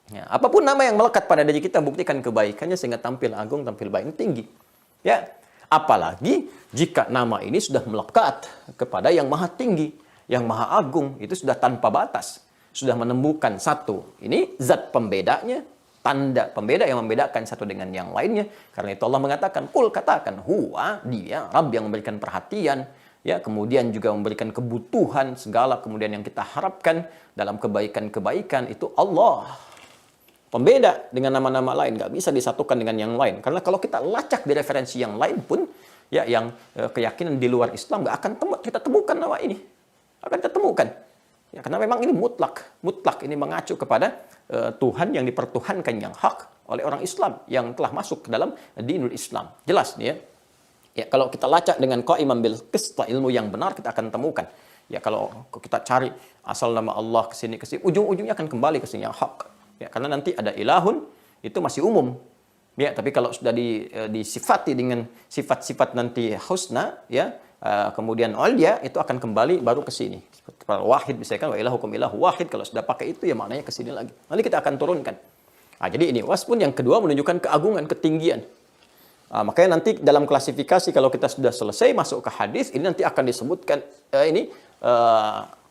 Ya, apapun nama yang melekat pada diri kita, buktikan kebaikannya sehingga tampil agung, tampil baik, tinggi. Ya, apalagi jika nama ini sudah melekat kepada yang maha tinggi, yang maha agung, itu sudah tanpa batas, sudah menemukan satu. Ini zat pembedanya, tanda pembeda yang membedakan satu dengan yang lainnya. Karena itu Allah mengatakan, "Qul," katakan, "Huwa," dia Rabb yang memberikan perhatian, ya, kemudian juga memberikan kebutuhan segala kemudian yang kita harapkan dalam kebaikan-kebaikan itu Allah. Pembeda dengan nama-nama lain, nggak bisa disatukan dengan yang lain. Karena kalau kita lacak di referensi yang lain pun, ya, yang keyakinan di luar Islam nggak akan kita temukan nama ini, akan kita temukan. Ya, karena memang ini mutlak ini mengacu kepada Tuhan yang dipertuhankan yang hak oleh orang Islam yang telah masuk ke dalam dinul Islam. Jelas nih ya. Ya, kalau kita lacak dengan qa'iman bil qist, ilmu yang benar kita akan temukan. Ya, kalau kita cari asal nama Allah ke sini, ujung-ujungnya akan kembali ke sini yang hak. Ya, karena nanti ada ilahun itu masih umum. Ya, tapi kalau sudah disifati dengan sifat-sifat nanti husna, ya, kemudian ulya itu akan kembali baru ke sini. Kalau wahid misalkan wa ilahukum ilahu wahid, kalau sudah pakai itu ya maknanya ke sini lagi. Nanti kita akan turunkan. Nah, jadi ini wasfun yang kedua menunjukkan keagungan, ketinggian. Makanya nanti dalam klasifikasi kalau kita sudah selesai masuk ke hadis, ini nanti akan disebutkan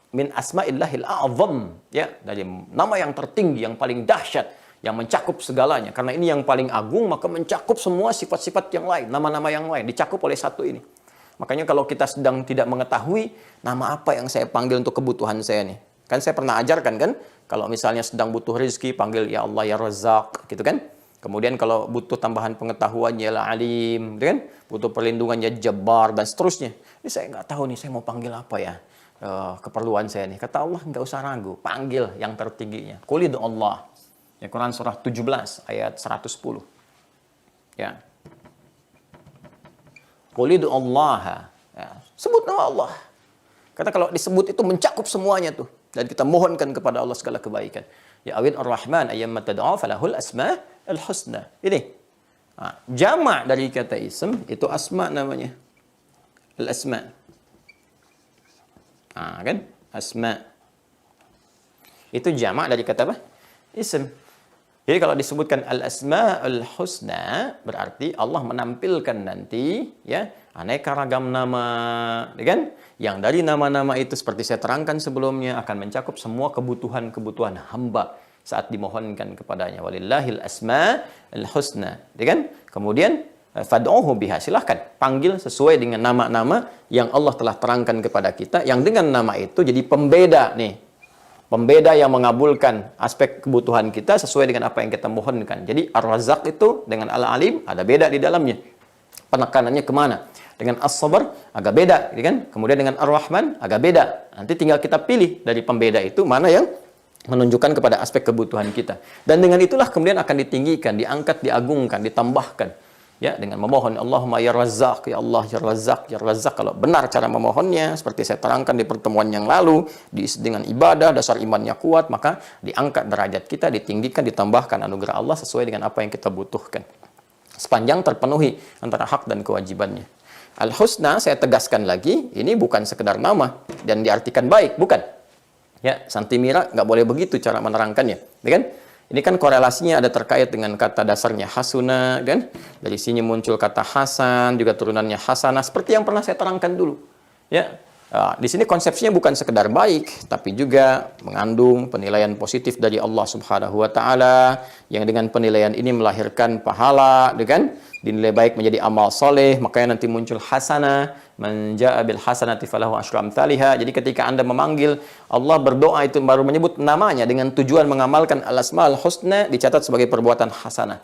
min asma'illahil a'zam, ya, dari nama yang tertinggi, yang paling dahsyat, yang mencakup segalanya. Karena ini yang paling agung, maka mencakup semua sifat-sifat yang lain, nama-nama yang lain dicakup oleh satu ini. Makanya kalau kita sedang tidak mengetahui nama apa yang saya panggil untuk kebutuhan saya nih. Kan saya pernah ajarkan kan, kalau misalnya sedang butuh rezeki panggil ya Allah ya Razzaq, gitu kan. Kemudian kalau butuh tambahan pengetahuan ya Alim, gitu kan. Butuh perlindungan ya Jabbar dan seterusnya. Ini saya nggak tahu nih saya mau panggil apa ya. Keperluan saya nih. Kata Allah nggak usah ragu, panggil yang tertingginya. Qul id'u Allah. Ya, Quran surah 17 ayat 110. Ya. Qul id'u Allah. Ya, sebut nama Allah. Karena kalau disebut itu mencakup semuanya tuh. Dan kita mohonkan kepada Allah segala kebaikan. Ya awid ar-Rahman ayyamma tad'a falahul asma'ul husna. Ini. Jama' dari kata ism itu asma namanya. Al-asma'. Kan? Asma'. Itu jama' dari kata apa? Ism. Jadi kalau disebutkan al-asma'ul husna berarti Allah menampilkan nanti ya aneka ragam nama, kan? Yang dari nama-nama itu seperti saya terangkan sebelumnya akan mencakup semua kebutuhan-kebutuhan hamba saat dimohonkan kepadanya. Walillahil asma'ul husna, kan? Kemudian fad'uhu biha, silahkan panggil sesuai dengan nama-nama yang Allah telah terangkan kepada kita, yang dengan nama itu jadi pembeda nih. Pembeda yang mengabulkan aspek kebutuhan kita sesuai dengan apa yang kita mohonkan. Jadi Ar-Razzaq itu dengan Al-Alim ada beda di dalamnya. Penekanannya kemana? Dengan As-Sabr agak beda, kan? Kemudian dengan Ar-Rahman agak beda. Nanti tinggal kita pilih dari pembeda itu mana yang menunjukkan kepada aspek kebutuhan kita. Dan dengan itulah kemudian akan ditinggikan, diangkat, diagungkan, ditambahkan. Ya, dengan memohon Allahumma ya Razzaq, ya Allah ya Razzaq, ya Razzaq. Kalau benar cara memohonnya seperti saya terangkan di pertemuan yang lalu, diisi dengan ibadah, dasar imannya kuat, maka diangkat derajat kita, ditinggikan, ditambahkan anugerah Allah sesuai dengan apa yang kita butuhkan. Sepanjang terpenuhi antara hak dan kewajibannya. Al-Husna saya tegaskan lagi, ini bukan sekedar nama dan diartikan baik, bukan. Ya, Santimira nggak boleh begitu cara menerangkannya, ya kan? Ini kan korelasinya ada terkait dengan kata dasarnya hasuna, kan? Dari sini muncul kata hasan, juga turunannya hasanah, seperti yang pernah saya terangkan dulu. Ya, di sini konsepsinya bukan sekedar baik, tapi juga mengandung penilaian positif dari Allah Subhanahu Wa Taala, yang dengan penilaian ini melahirkan pahala, kan? Dinilai baik menjadi amal soleh, makanya nanti muncul hasanah. Man jaa bil hasanati falahu asyru amsalihha. Jadi ketika Anda memanggil Allah, berdoa itu baru menyebut namanya dengan tujuan mengamalkan al-asmaul husna, dicatat sebagai perbuatan hasanah.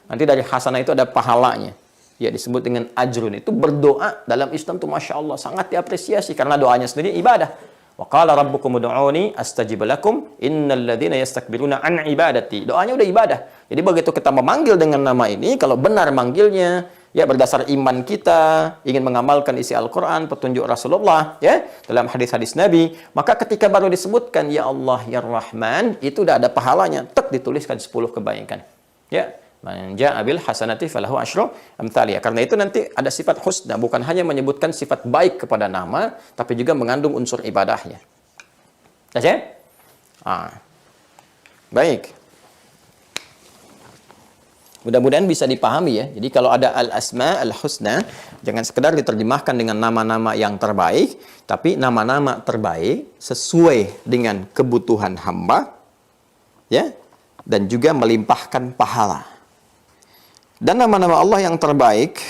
Nanti dari hasanah itu ada pahalanya. Ya, disebut dengan ajrun. Itu berdoa dalam Islam itu Masya Allah sangat diapresiasi karena doanya sendiri ibadah. Wa qala rabbukum ud'uni astajib lakum innal ladzina yastakbiruna an ibadati. Doanya udah ibadah. Jadi begitu kita memanggil dengan nama ini, kalau benar manggilnya, ya berdasar iman kita, ingin mengamalkan isi Al-Quran, petunjuk Rasulullah, ya dalam hadis-hadis Nabi, maka ketika baru disebutkan ya Allah ya Rahman, itu udah ada pahalanya, tek dituliskan 10 kebaikan. Ya, man jaa bil hasanati falahu asyru amsalihha. Karena itu nanti ada sifat husna, bukan hanya menyebutkan sifat baik kepada nama, tapi juga mengandung unsur ibadahnya. Ya? Baik. Mudah-mudahan bisa dipahami ya. Jadi kalau ada al-asma al-husna, jangan sekedar diterjemahkan dengan nama-nama yang terbaik, tapi nama-nama terbaik sesuai dengan kebutuhan hamba, ya, dan juga melimpahkan pahala. Dan nama-nama Allah yang terbaik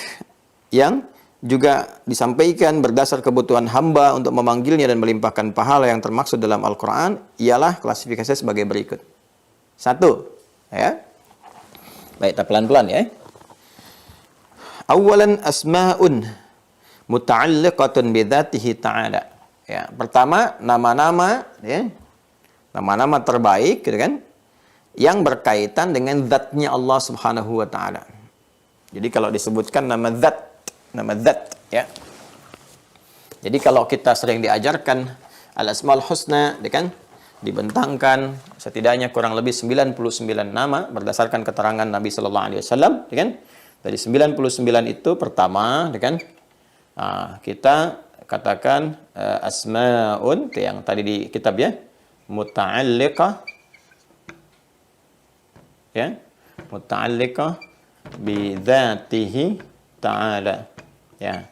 yang juga disampaikan berdasar kebutuhan hamba untuk memanggilnya dan melimpahkan pahala yang termaksud dalam Al-Quran ialah klasifikasi sebagai berikut. 1, ya. Baik, kita pelan-pelan ya. Awalan asma'un muta'alliqatun bidzatihi ta'ala. Ya, pertama nama-nama ya. Nama-nama terbaik gitu kan yang berkaitan dengan zatnya Allah Subhanahu wa taala. Jadi kalau disebutkan nama zat ya. Jadi kalau kita sering diajarkan al-asmaul husna ya kan dibentangkan setidaknya kurang lebih 99 nama berdasarkan keterangan Nabi sallallahu alaihi wasallam ya kan. Dari 99 itu pertama ya kan kita katakan asmaun yang tadi di kitab ya muta'alliqah ya muta'alliqah bidzatihi ta'ala ya.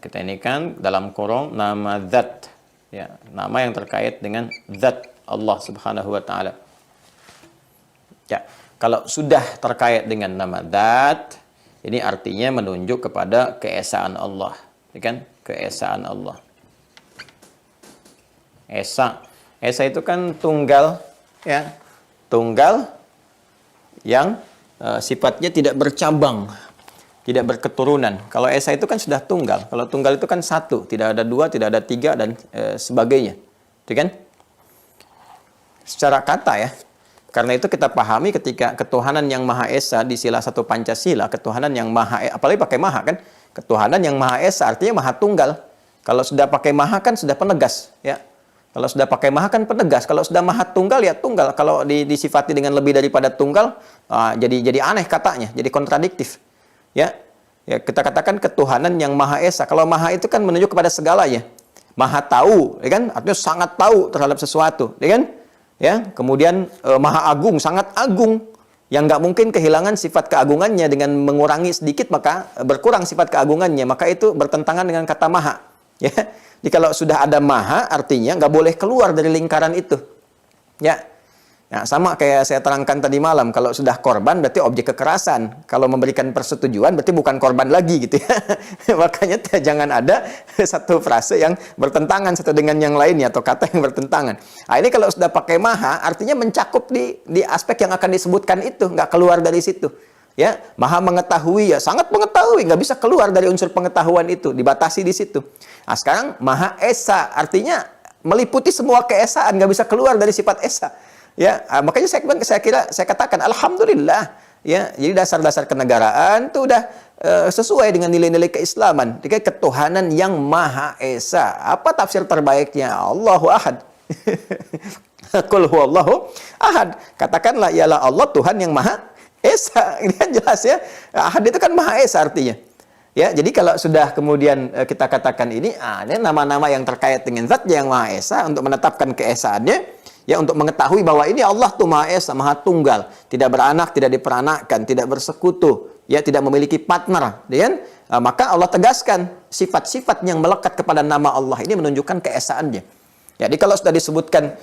Kita ini kan dalam kurung nama zat ya, nama yang terkait dengan zat Allah Subhanahu wa taala. Ya, kalau sudah terkait dengan nama zat, ini artinya menunjuk kepada keesaan Allah, ya kan? Keesaan Allah. Esa itu kan tunggal ya. Tunggal yang sifatnya tidak bercabang, tidak berketurunan. Kalau esa itu kan sudah tunggal. Kalau tunggal itu kan satu, tidak ada dua, tidak ada tiga dan sebagainya, itu kan? Secara kata ya. Karena itu kita pahami ketika ketuhanan yang Maha Esa di sila 1 Pancasila, ketuhanan yang Maha, apalagi pakai Maha kan? Ketuhanan yang Maha Esa artinya Maha Tunggal. Kalau sudah pakai Maha kan sudah penegas, ya. Kalau sudah pakai Maha kan penegas. Kalau sudah Maha Tunggal ya tunggal. Kalau disifati dengan lebih daripada tunggal, jadi aneh katanya, jadi kontradiktif. Ya, kita katakan ketuhanan yang Maha Esa. Kalau Maha itu kan menunjuk kepada segalanya. Maha tahu, ya kan? Artinya sangat tahu terhadap sesuatu, ya kan? Ya, kemudian Maha Agung, sangat agung, yang nggak mungkin kehilangan sifat keagungannya dengan mengurangi sedikit maka berkurang sifat keagungannya. Maka itu bertentangan dengan kata Maha. Ya. Jadi kalau sudah ada Maha artinya nggak boleh keluar dari lingkaran itu. Ya. Nah, sama kayak saya terangkan tadi malam, kalau sudah korban berarti objek kekerasan. Kalau memberikan persetujuan berarti bukan korban lagi gitu ya. Makanya jangan ada satu frase yang bertentangan satu dengan yang lainnya atau kata yang bertentangan. Nah, ini kalau sudah pakai Maha artinya mencakup di aspek yang akan disebutkan itu, nggak keluar dari situ. Ya, Maha mengetahui ya, sangat mengetahui, nggak bisa keluar dari unsur pengetahuan itu, dibatasi di situ. Nah, sekarang Maha Esa artinya meliputi semua keesaan, nggak bisa keluar dari sifat Esa. Ya, makanya saya katakan alhamdulillah ya. Jadi dasar-dasar kenegaraan itu udah sesuai dengan nilai-nilai keislaman. Jadi ketuhanan yang Maha Esa. Apa tafsir terbaiknya? Allahu Ahad. Qul huwallahu ahad. Katakanlah ialah Allah Tuhan yang Maha Esa. Ini kan jelas ya. Ahad itu kan Maha Esa artinya. Ya, jadi kalau sudah kemudian kita katakan ini nama-nama yang terkait dengan zat yang Maha Esa untuk menetapkan keesaannya. Ya, untuk mengetahui bahwa ini Allah tuh Maha Esa, Maha Tunggal, tidak beranak, tidak diperanakkan, tidak bersekutu, ya, tidak memiliki partner, ya. Maka Allah tegaskan sifat-sifat yang melekat kepada nama Allah ini menunjukkan keesaannya. Jadi kalau sudah disebutkan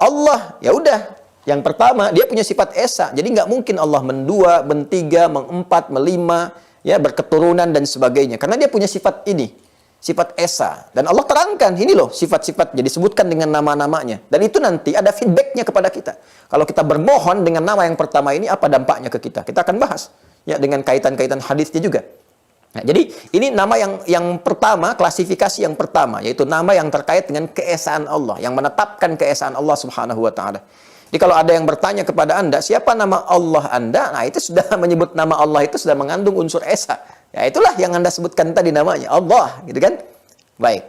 Allah, ya udah, yang pertama dia punya sifat esa, jadi nggak mungkin Allah mendua, bertiga, mengempat, melima, ya, berketurunan dan sebagainya, karena dia punya sifat ini. Sifat esa. Dan Allah terangkan, ini loh sifat-sifatnya, disebutkan dengan nama-namanya. Dan itu nanti ada feedbacknya kepada kita. Kalau kita bermohon dengan nama yang pertama ini, apa dampaknya ke kita? Kita akan bahas. Ya, dengan kaitan-kaitan hadisnya juga. Nah, jadi ini nama yang pertama, klasifikasi yang pertama, yaitu nama yang terkait dengan keesaan Allah, yang menetapkan keesaan Allah Subhanahu wa taala. Jadi kalau ada yang bertanya kepada Anda, siapa nama Allah Anda? Nah, itu sudah menyebut nama Allah itu sudah mengandung unsur esa. Ya, itulah yang Anda sebutkan tadi namanya, Allah, gitu kan? Baik.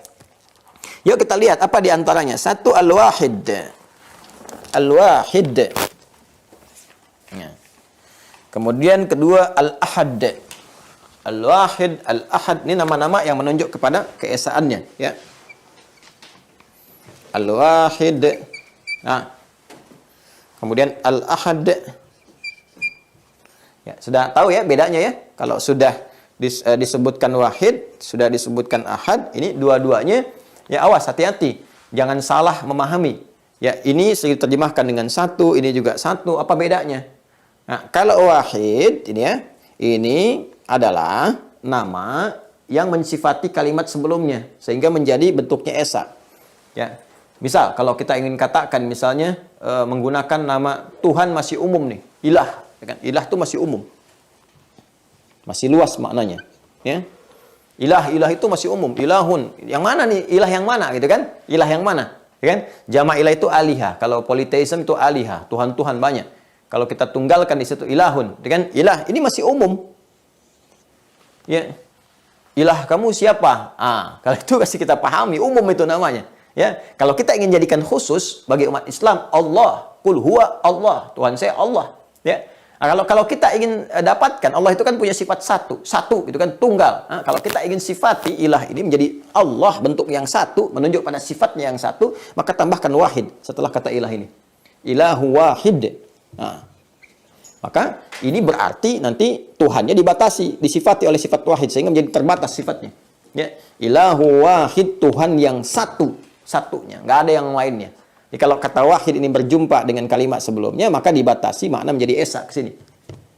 Yuk kita lihat apa di antaranya. 1, Al-Wahid. Al-Wahid. Ya. Kemudian kedua, Al-Ahad. Al-Wahid, Al-Ahad, ini nama-nama yang menunjuk kepada keesaannya, ya. Al-Wahid. Nah. Kemudian Al-Ahad. Ya, sudah tahu ya bedanya ya? Kalau sudah disebutkan wahid, sudah disebutkan ahad, ini dua-duanya ya awas, hati-hati, jangan salah memahami. Ya, ini sering diterjemahkan dengan satu, ini juga satu. Apa bedanya? Nah, kalau wahid ini ya, ini adalah nama yang mensifati kalimat sebelumnya sehingga menjadi bentuknya esa. Ya. Misal kalau kita ingin katakan misalnya menggunakan nama Tuhan masih umum nih, ilah, ya kan? Ilah itu masih umum. Masih luas maknanya, ya. Ilah itu masih umum, ilahun. Yang mana nih? Ilah yang mana gitu kan? Ilah yang mana? Ya kan? Jama' ilah itu alihah. Kalau politeisme itu alihah, Tuhan-Tuhan banyak. Kalau kita tunggalkan di situ ilahun, ya kan? Ilah ini masih umum. Ya. Ilah kamu siapa? Kalau itu kasih kita pahami, umum itu namanya. Ya, kalau kita ingin jadikan khusus bagi umat Islam, Allah, qul huwa Allah, Tuhan saya Allah. Ya. Kalau kita ingin dapatkan, Allah itu kan punya sifat satu itu kan tunggal. Kalau kita ingin sifati ilah ini menjadi Allah bentuk yang satu, menunjuk pada sifatnya yang satu, maka tambahkan wahid setelah kata ilah ini. Ilahu wahid. Maka ini berarti nanti Tuhannya dibatasi, disifati oleh sifat wahid sehingga menjadi terbatas sifatnya. Ya, ilahu wahid, Tuhan yang satunya, nggak ada yang lainnya. Jadi kalau kata wahid ini berjumpa dengan kalimat sebelumnya, maka dibatasi makna menjadi esa ke sini.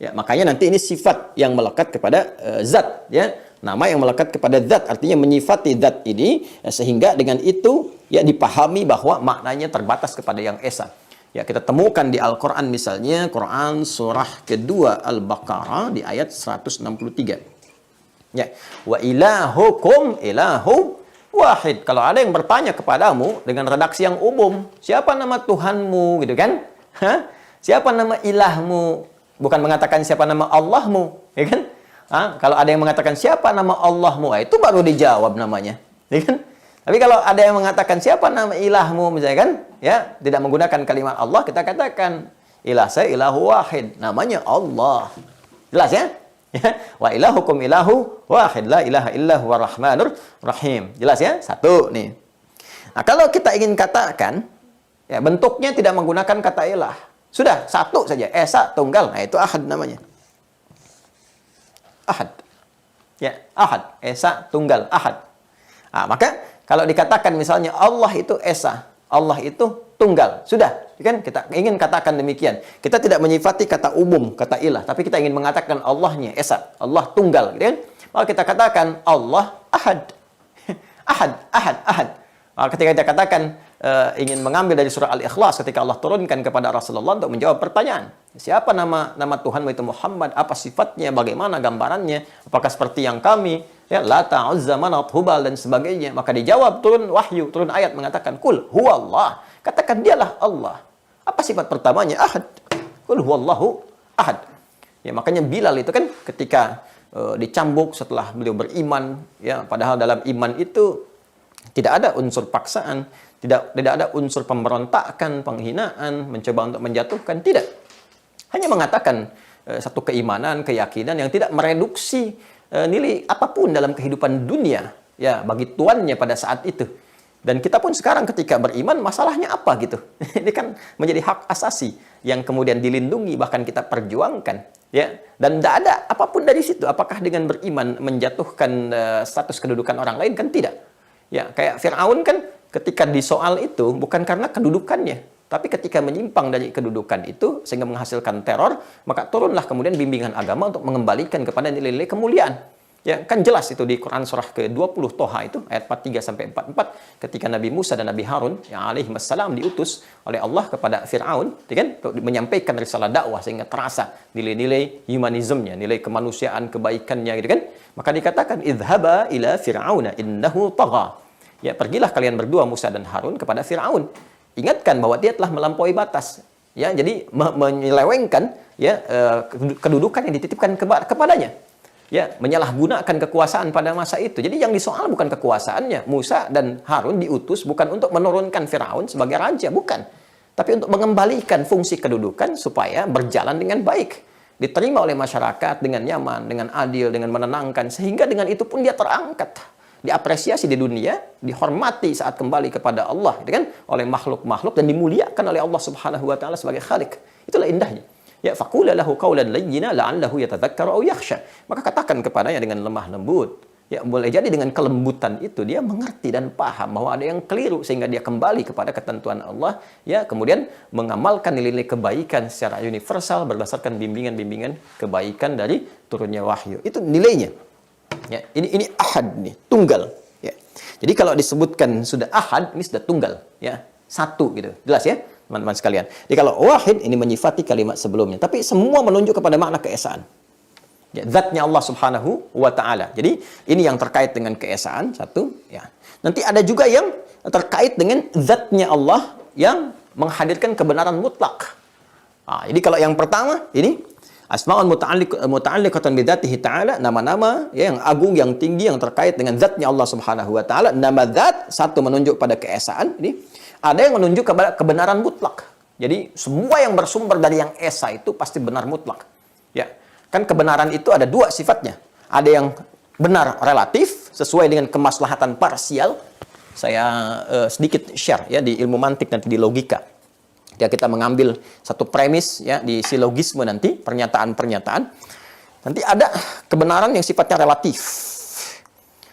Ya, makanya nanti ini sifat yang melekat kepada zat, ya. Nama yang melekat kepada zat, artinya menyifati zat ini sehingga dengan itu ya dipahami bahwa maknanya terbatas kepada yang esa. Ya, kita temukan di Al-Qur'an misalnya Quran surah kedua Al-Baqarah di ayat 163. Ya, wa ilahukum ilahu wahid. Kalau ada yang bertanya kepadamu dengan redaksi yang umum, siapa nama Tuhanmu gitu kan? Siapa nama ilahmu? Bukan mengatakan siapa nama Allahmu, ya kan? Kalau ada yang mengatakan siapa nama Allahmu, itu baru dijawab namanya, ya kan? Tapi kalau ada yang mengatakan siapa nama ilahmu misalnya kan, ya, tidak menggunakan kalimat Allah, kita katakan ilah saya ilahu wahid, namanya Allah. Jelas ya? Wa ilahukum ilahu wahid la ilaha illa huwa rahmanur rahim. Jelas ya? Satu nih. Nah, kalau kita ingin katakan ya bentuknya tidak menggunakan kata ilah. Sudah satu saja, esa tunggal. Nah, itu ahad namanya. Ahad. Ya, ahad, esa tunggal, ahad. Nah, maka kalau dikatakan misalnya Allah itu esa, Allah itu tunggal. Sudah, kan kita ingin katakan demikian. Kita tidak menyifati kata umum, kata ilah, tapi kita ingin mengatakan Allahnya esa, Allah tunggal, gitu kan? Maka kita katakan Allah ahad. Ahad. Ketika kita katakan ingin mengambil dari surah Al-Ikhlas ketika Allah turunkan kepada Rasulullah untuk menjawab pertanyaan. Siapa nama Tuhanmu itu Muhammad? Apa sifatnya? Bagaimana gambarannya? Apakah seperti yang kami? Ya, Lata, Uzza, Manat, Hubal dan sebagainya. Maka dijawab turun wahyu, turun ayat mengatakan kul huwallah. Katakan dialah Allah. Apa sifat pertamanya? Ahad. Kul huwallahu ahad. Ya, makanya Bilal itu kan ketika dicambuk setelah beliau beriman, ya, padahal dalam iman itu tidak ada unsur paksaan, tidak ada unsur pemberontakan, penghinaan, mencoba untuk menjatuhkan, tidak. Hanya mengatakan satu keimanan, keyakinan yang tidak mereduksi nilai apapun dalam kehidupan dunia ya bagi tuannya pada saat itu. Dan kita pun sekarang ketika beriman, masalahnya apa gitu? Ini kan menjadi hak asasi yang kemudian dilindungi, bahkan kita perjuangkan, ya. Dan tidak ada apapun dari situ. Apakah dengan beriman menjatuhkan status kedudukan orang lain? Kan tidak. Ya, kayak Fir'aun kan ketika disoal itu bukan karena kedudukannya, tapi ketika menyimpang dari kedudukan itu sehingga menghasilkan teror, maka turunlah kemudian bimbingan agama untuk mengembalikan kepada nilai-nilai kemuliaan. Ya, kan jelas itu di Quran surah ke-20 Toha itu ayat 43 sampai 44 ketika Nabi Musa dan Nabi Harun yang alaihi wassalam diutus oleh Allah kepada Fir'aun, kan, untuk menyampaikan risalah dakwah sehingga terasa nilai-nilai humanismenya, nilai kemanusiaan, kebaikannya gitu kan. Maka dikatakan idhaba ila fir'auna innahu tagha. Ya, pergilah kalian berdua Musa dan Harun kepada Fir'aun. Ingatkan bahwa dia telah melampaui batas. Ya, jadi menyelewengkan ya kedudukan yang dititipkan kepadanya. Ya, menyalahgunakan kekuasaan pada masa itu. Jadi yang disoal bukan kekuasaannya. Musa dan Harun diutus bukan untuk menurunkan Firaun sebagai raja, bukan. Tapi untuk mengembalikan fungsi kedudukan supaya berjalan dengan baik. Diterima oleh masyarakat dengan nyaman, dengan adil, dengan menenangkan. Sehingga dengan itu pun dia terangkat. Diapresiasi di dunia, dihormati saat kembali kepada Allah, gitu kan? Oleh makhluk-makhluk dan dimuliakan oleh Allah Subhanahu wa taala sebagai Khalik. Itulah indahnya. Ya, faqula lahu qawlan layyina la'allahu yatadhakkaru aw yakhsha. Maka katakan kepadanya dengan lemah lembut, Ya, boleh jadi dengan kelembutan itu dia mengerti dan paham bahwa ada yang keliru sehingga dia kembali kepada ketentuan Allah, ya, kemudian mengamalkan nilai-nilai kebaikan secara universal berdasarkan bimbingan-bimbingan kebaikan dari turunnya wahyu. Itu nilainya. Ya, ini ahad nih, tunggal, ya. Jadi kalau disebutkan sudah ahad, ini sudah tunggal, ya. Satu gitu. Jelas ya, teman-teman sekalian. Jadi kalau wahid ini menyifati kalimat sebelumnya, tapi semua menunjuk kepada makna keesaan. Ya, zatnya Allah Subhanahu wa Ta'ala. Jadi ini yang terkait dengan keesaan satu. Ya. Nanti ada juga yang terkait dengan zatnya Allah yang menghadirkan kebenaran mutlak. Jadi kalau yang pertama ini asmaul muta'alliqatan bidzatihi ta'ala, nama-nama ya, yang agung, yang tinggi, yang terkait dengan zatnya Allah Subhanahu wa Ta'ala. Nama zat satu menunjuk pada keesaan. Ini ada yang menunjuk kepada kebenaran mutlak. Jadi semua yang bersumber dari yang esa itu pasti benar mutlak. Ya. Kan kebenaran itu ada dua sifatnya. Ada yang benar relatif, sesuai dengan kemaslahatan parsial. Saya sedikit share ya di ilmu mantik nanti di logika. Ya, kita mengambil satu premis ya di silogisme nanti, pernyataan-pernyataan. Nanti ada kebenaran yang sifatnya relatif.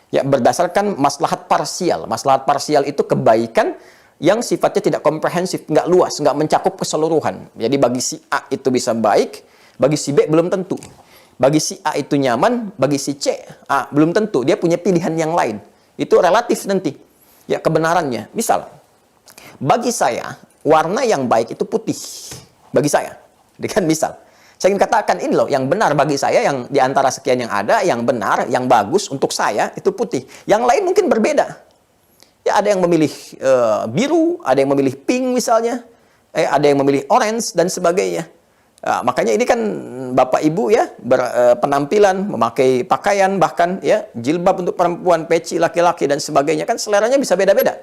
Ya, berdasarkan maslahat parsial. Maslahat parsial itu kebaikan yang sifatnya tidak komprehensif, nggak luas, nggak mencakup keseluruhan. Jadi bagi si A itu bisa baik, bagi si B belum tentu. Bagi si A itu nyaman, bagi si C belum tentu. Dia punya pilihan yang lain. Itu relatif nanti. Ya, kebenarannya. Misal, bagi saya, warna yang baik itu putih. Bagi saya. Dengan misal. Saya ingin katakan ini loh, yang benar bagi saya, yang di antara sekian yang ada, yang benar, yang bagus untuk saya, itu putih. Yang lain mungkin berbeda. Ya, ada yang memilih biru, ada yang memilih pink misalnya. Ada yang memilih orange, dan sebagainya. Makanya ini kan Bapak Ibu ya berpenampilan, memakai pakaian bahkan ya jilbab untuk perempuan, peci laki-laki dan sebagainya kan seleranya bisa beda-beda.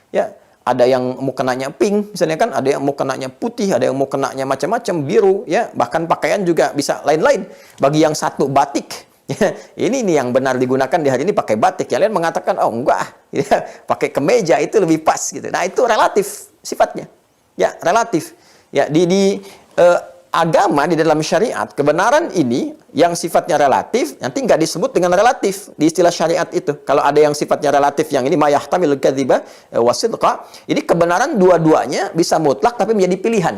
Ya, ada yang mau kenanya pink misalnya kan, ada yang mau kenanya putih, ada yang mau kenanya macam-macam biru ya, bahkan pakaian juga bisa lain-lain. Bagi yang satu batik, ya, ini nih yang benar digunakan di hari ini pakai batik. Kalian mengatakan oh enggak, ya, pakai kemeja itu lebih pas gitu. Nah, itu relatif sifatnya. Ya, relatif. Ya, agama di dalam syariat, kebenaran ini yang sifatnya relatif, nanti nggak disebut dengan relatif di istilah syariat itu. Kalau ada yang sifatnya relatif, yang ini mayahtamil kadziba wasidqa, ini kebenaran dua-duanya bisa mutlak tapi menjadi pilihan.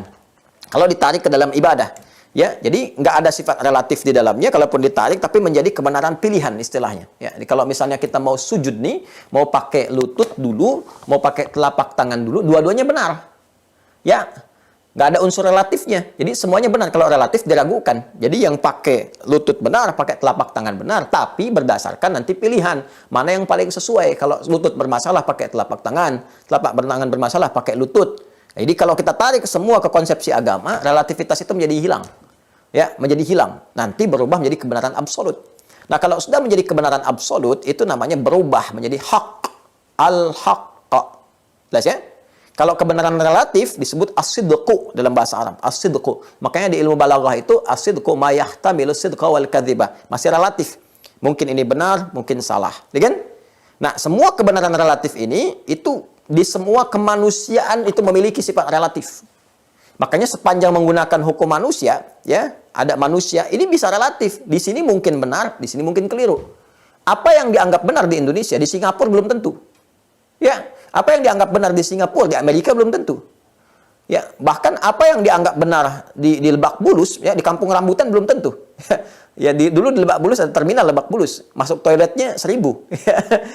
Kalau ditarik ke dalam ibadah, ya, jadi nggak ada sifat relatif di dalamnya, kalaupun ditarik tapi menjadi kebenaran pilihan istilahnya. Ya, jadi kalau misalnya kita mau sujud nih, mau pakai lutut dulu, mau pakai telapak tangan dulu, dua-duanya benar. Ya. Nggak ada unsur relatifnya. Jadi semuanya benar. Kalau relatif diragukan. Jadi yang pakai lutut benar, pakai telapak tangan benar. Tapi berdasarkan nanti pilihan. Mana yang paling sesuai. Kalau lutut bermasalah pakai telapak tangan. Telapak tangan bermasalah pakai lutut. Jadi kalau kita tarik semua ke konsepsi agama, relativitas itu menjadi hilang. Ya, menjadi hilang. Nanti berubah menjadi kebenaran absolut. Nah, kalau sudah menjadi kebenaran absolut, itu namanya berubah menjadi hak. Al-haqqa. Jelas ya? Kalau kebenaran relatif disebut as-sidqu dalam bahasa Arab, as-sidqu. Makanya di ilmu balaghah itu as-sidqu ma yahtamilu sidqa wal kadziba. Masih relatif. Mungkin ini benar, mungkin salah. Ya kan? Nah, semua kebenaran relatif ini itu di semua kemanusiaan itu memiliki sifat relatif. Makanya sepanjang menggunakan hukum manusia, ya, ada manusia, ini bisa relatif. Di sini mungkin benar, di sini mungkin keliru. Apa yang dianggap benar di Indonesia, di Singapura belum tentu. Ya, apa yang dianggap benar di Singapura, di Amerika belum tentu. Ya, bahkan apa yang dianggap benar di Lebak Bulus, ya, di Kampung Rambutan belum tentu. Ya, dulu di Lebak Bulus ada terminal Lebak Bulus, masuk toiletnya 1.000.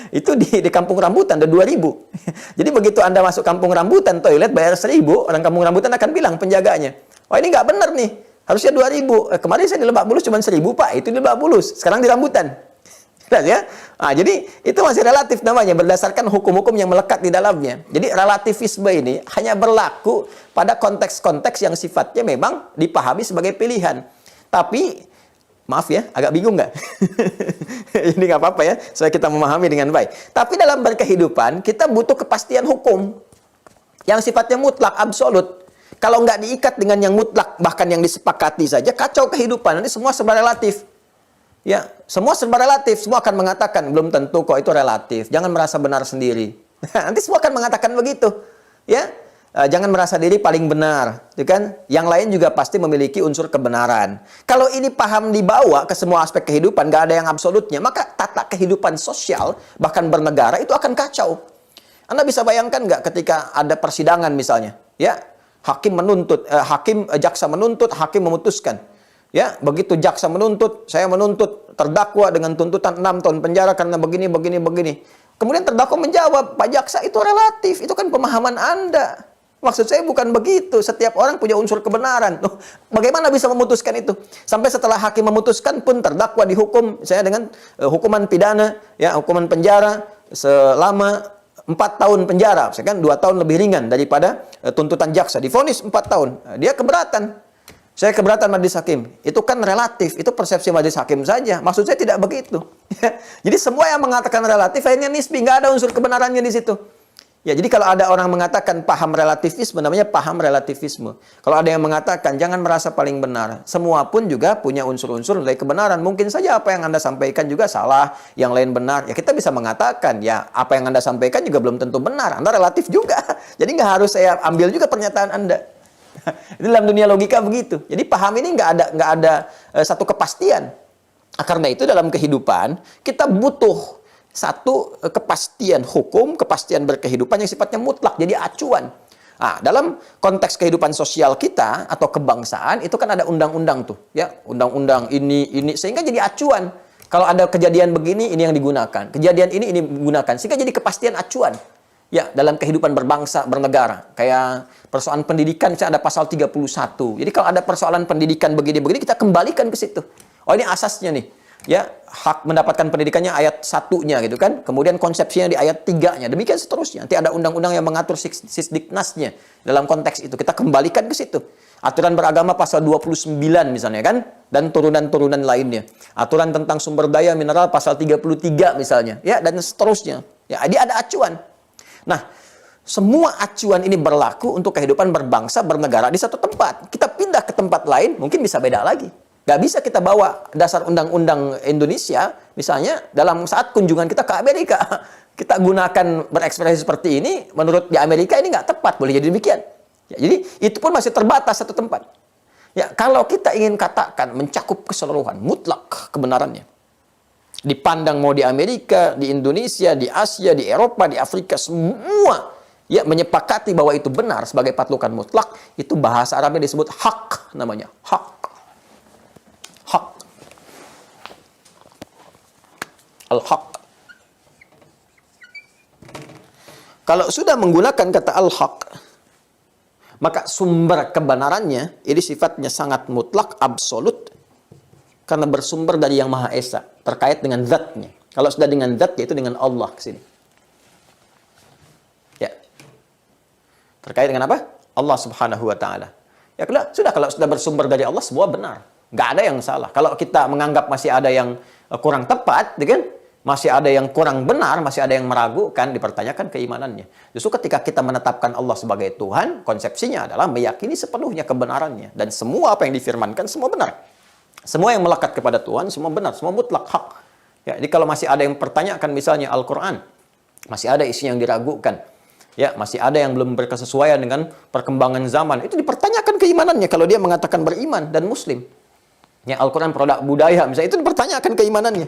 Itu di Kampung Rambutan ada 2.000. Jadi begitu Anda masuk Kampung Rambutan, toilet bayar 1.000, orang Kampung Rambutan akan bilang penjaganya, "Oh, ini nggak benar nih, harusnya 2.000. Kemarin saya di Lebak Bulus cuma 1.000, Pak, itu di Lebak Bulus, sekarang di Rambutan." Ya? Nah, jadi itu masih relatif namanya berdasarkan hukum-hukum yang melekat di dalamnya. Jadi relativisme ini hanya berlaku pada konteks-konteks yang sifatnya memang dipahami sebagai pilihan. Tapi maaf ya, agak bingung nggak? Ini nggak apa-apa ya, supaya kita memahami dengan baik. Tapi dalam berkehidupan kita butuh kepastian hukum yang sifatnya mutlak, absolut. Kalau nggak diikat dengan yang mutlak, bahkan yang disepakati saja, kacau kehidupan. Nanti semua serba relatif. Ya, semua serba relatif. Semua akan mengatakan, belum tentu kok itu relatif. Jangan merasa benar sendiri. Nanti semua akan mengatakan begitu. Ya, Jangan merasa diri paling benar, itu kan? Yang lain juga pasti memiliki unsur kebenaran. Kalau ini paham dibawa ke semua aspek kehidupan, nggak ada yang absolutnya, maka tata kehidupan sosial, bahkan bernegara, itu akan kacau. Anda bisa bayangkan nggak ketika ada persidangan misalnya, ya, hakim menuntut, jaksa menuntut, hakim memutuskan. Ya, begitu jaksa menuntut, saya menuntut terdakwa dengan tuntutan 6 tahun penjara karena begini, begini, begini. Kemudian terdakwa menjawab, Pak Jaksa, itu relatif, itu kan pemahaman Anda. Maksud saya bukan begitu. Setiap orang punya unsur kebenaran. Bagaimana bisa memutuskan itu? Sampai setelah hakim memutuskan pun terdakwa dihukum saya dengan hukuman pidana, ya, hukuman penjara selama 4 tahun penjara. Saya kan 2 tahun lebih ringan daripada tuntutan jaksa. Divonis 4 tahun. Dia keberatan. Saya keberatan majelis hakim. Itu kan relatif. Itu persepsi majelis hakim saja. Maksud saya tidak begitu. Jadi semua yang mengatakan relatif akhirnya nisbi. Nggak ada unsur kebenarannya di situ. Ya, jadi kalau ada orang mengatakan paham relativisme, namanya paham relativisme. Kalau ada yang mengatakan jangan merasa paling benar, semua pun juga punya unsur-unsur dari kebenaran. Mungkin saja apa yang Anda sampaikan juga salah, yang lain benar. Ya kita bisa mengatakan, ya apa yang Anda sampaikan juga belum tentu benar. Anda relatif juga. Jadi nggak harus saya ambil juga pernyataan Anda. Itu dalam dunia logika begitu. Jadi paham ini nggak ada satu kepastian. Karena itu dalam kehidupan kita butuh satu kepastian hukum, kepastian berkehidupan yang sifatnya mutlak, jadi acuan. Nah, dalam konteks kehidupan sosial kita atau kebangsaan itu kan ada undang-undang tuh, ya, undang-undang ini sehingga jadi acuan. Kalau ada kejadian begini, ini yang digunakan. Kejadian ini digunakan sehingga jadi kepastian acuan. Ya, dalam kehidupan berbangsa, bernegara. Kayak persoalan pendidikan, misalnya ada pasal 31. Jadi kalau ada persoalan pendidikan begini-begini, kita kembalikan ke situ. Oh, ini asasnya nih. Ya, hak mendapatkan pendidikannya ayat 1-nya gitu kan. Kemudian konsepsinya di ayat 3-nya. Demikian seterusnya. Nanti ada undang-undang yang mengatur sisdiknasnya dalam konteks itu. Kita kembalikan ke situ. Aturan beragama pasal 29 misalnya kan, dan turunan-turunan lainnya. Aturan tentang sumber daya mineral pasal 33 misalnya, ya, dan seterusnya. Ya, dia ada acuan. Nah, semua acuan ini berlaku untuk kehidupan berbangsa, bernegara di satu tempat. Kita pindah ke tempat lain, mungkin bisa beda lagi. Gak bisa kita bawa dasar undang-undang Indonesia, misalnya dalam saat kunjungan kita ke Amerika. Kita gunakan berekspresi seperti ini, menurut di Amerika ini nggak tepat, boleh jadi demikian. Ya, jadi itu pun masih terbatas satu tempat. Ya, kalau kita ingin katakan mencakup keseluruhan, mutlak kebenarannya. Dipandang mau di Amerika, di Indonesia, di Asia, di Eropa, di Afrika, semua ya menyepakati bahwa itu benar sebagai patlukan mutlak, itu bahasa Arabnya disebut hak namanya, hak. Hak. Al-haq. Kalau sudah menggunakan kata al-haq, maka sumber kebenarannya ini sifatnya sangat mutlak, absolut, karena bersumber dari Yang Maha Esa, terkait dengan zatnya. Kalau sudah dengan zat, yaitu dengan Allah kesini. Ya. Terkait dengan apa? Allah Subhanahu wa Ta'ala. Ya, kalau sudah bersumber dari Allah, semua benar. Nggak ada yang salah. Kalau kita menganggap masih ada yang kurang tepat, kan? Masih ada yang kurang benar, masih ada yang meragukan, dipertanyakan keimanannya. Justru ketika kita menetapkan Allah sebagai Tuhan, konsepsinya adalah meyakini sepenuhnya kebenarannya. Dan semua apa yang difirmankan, semua benar. Semua yang melekat kepada Tuhan, semua benar, semua mutlak, hak. Ya, jadi kalau masih ada yang pertanyakan misalnya Al-Quran, masih ada isi yang diragukan. Ya, masih ada yang belum berkesesuaian dengan perkembangan zaman. Itu dipertanyakan keimanannya kalau dia mengatakan beriman dan muslim. Ya, Al-Quran produk budaya, misalnya, itu dipertanyakan keimanannya.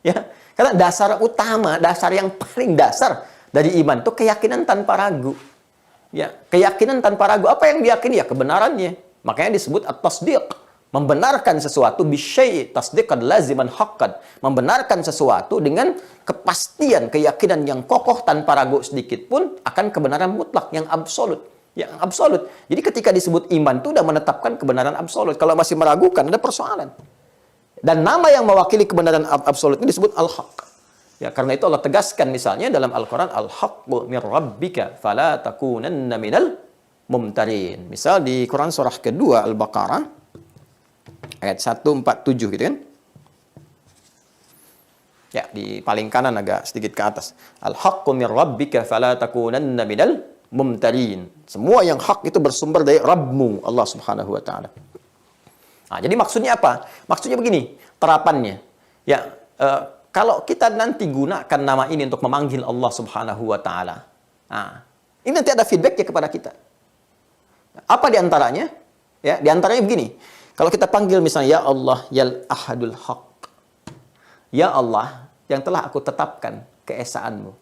Ya, karena dasar utama, dasar yang paling dasar dari iman itu keyakinan tanpa ragu. Ya, keyakinan tanpa ragu. Apa yang diyakini? Ya, kebenarannya. Makanya disebut at-tasdiq. Membenarkan sesuatu bisyai' tasdiqan laziman haqqan. Membenarkan sesuatu dengan kepastian, keyakinan yang kokoh tanpa ragu sedikit pun akan kebenaran mutlak yang absolut. Yang absolut. Jadi ketika disebut iman itu sudah menetapkan kebenaran absolut. Kalau masih meragukan, ada persoalan. Dan nama yang mewakili kebenaran absolut ini disebut al-haq. Ya, karena itu Allah tegaskan misalnya dalam Al-Quran, al-haqqu min rabbika fala takunanna minal mumtarin. Misal di Quran surah kedua Al-Baqarah ayat 147 gitu kan. Ya, di paling kanan agak sedikit ke atas. Al-haqqu min rabbika fala takunanna minal mumtarin. Semua yang hak itu bersumber dari Rabbmu, Allah Subhanahu wa Ta'ala. Nah, jadi maksudnya apa? Maksudnya begini, terapannya. Ya, kalau kita nanti gunakan nama ini untuk memanggil Allah Subhanahu wa Ta'ala. Nah, Ini nanti ada feedbacknya kepada kita. Apa diantaranya? Ya, diantaranya begini. Kalau kita panggil misalnya, ya Allah, ya Ahadul Haq. Ya Allah, yang telah aku tetapkan keesaanmu.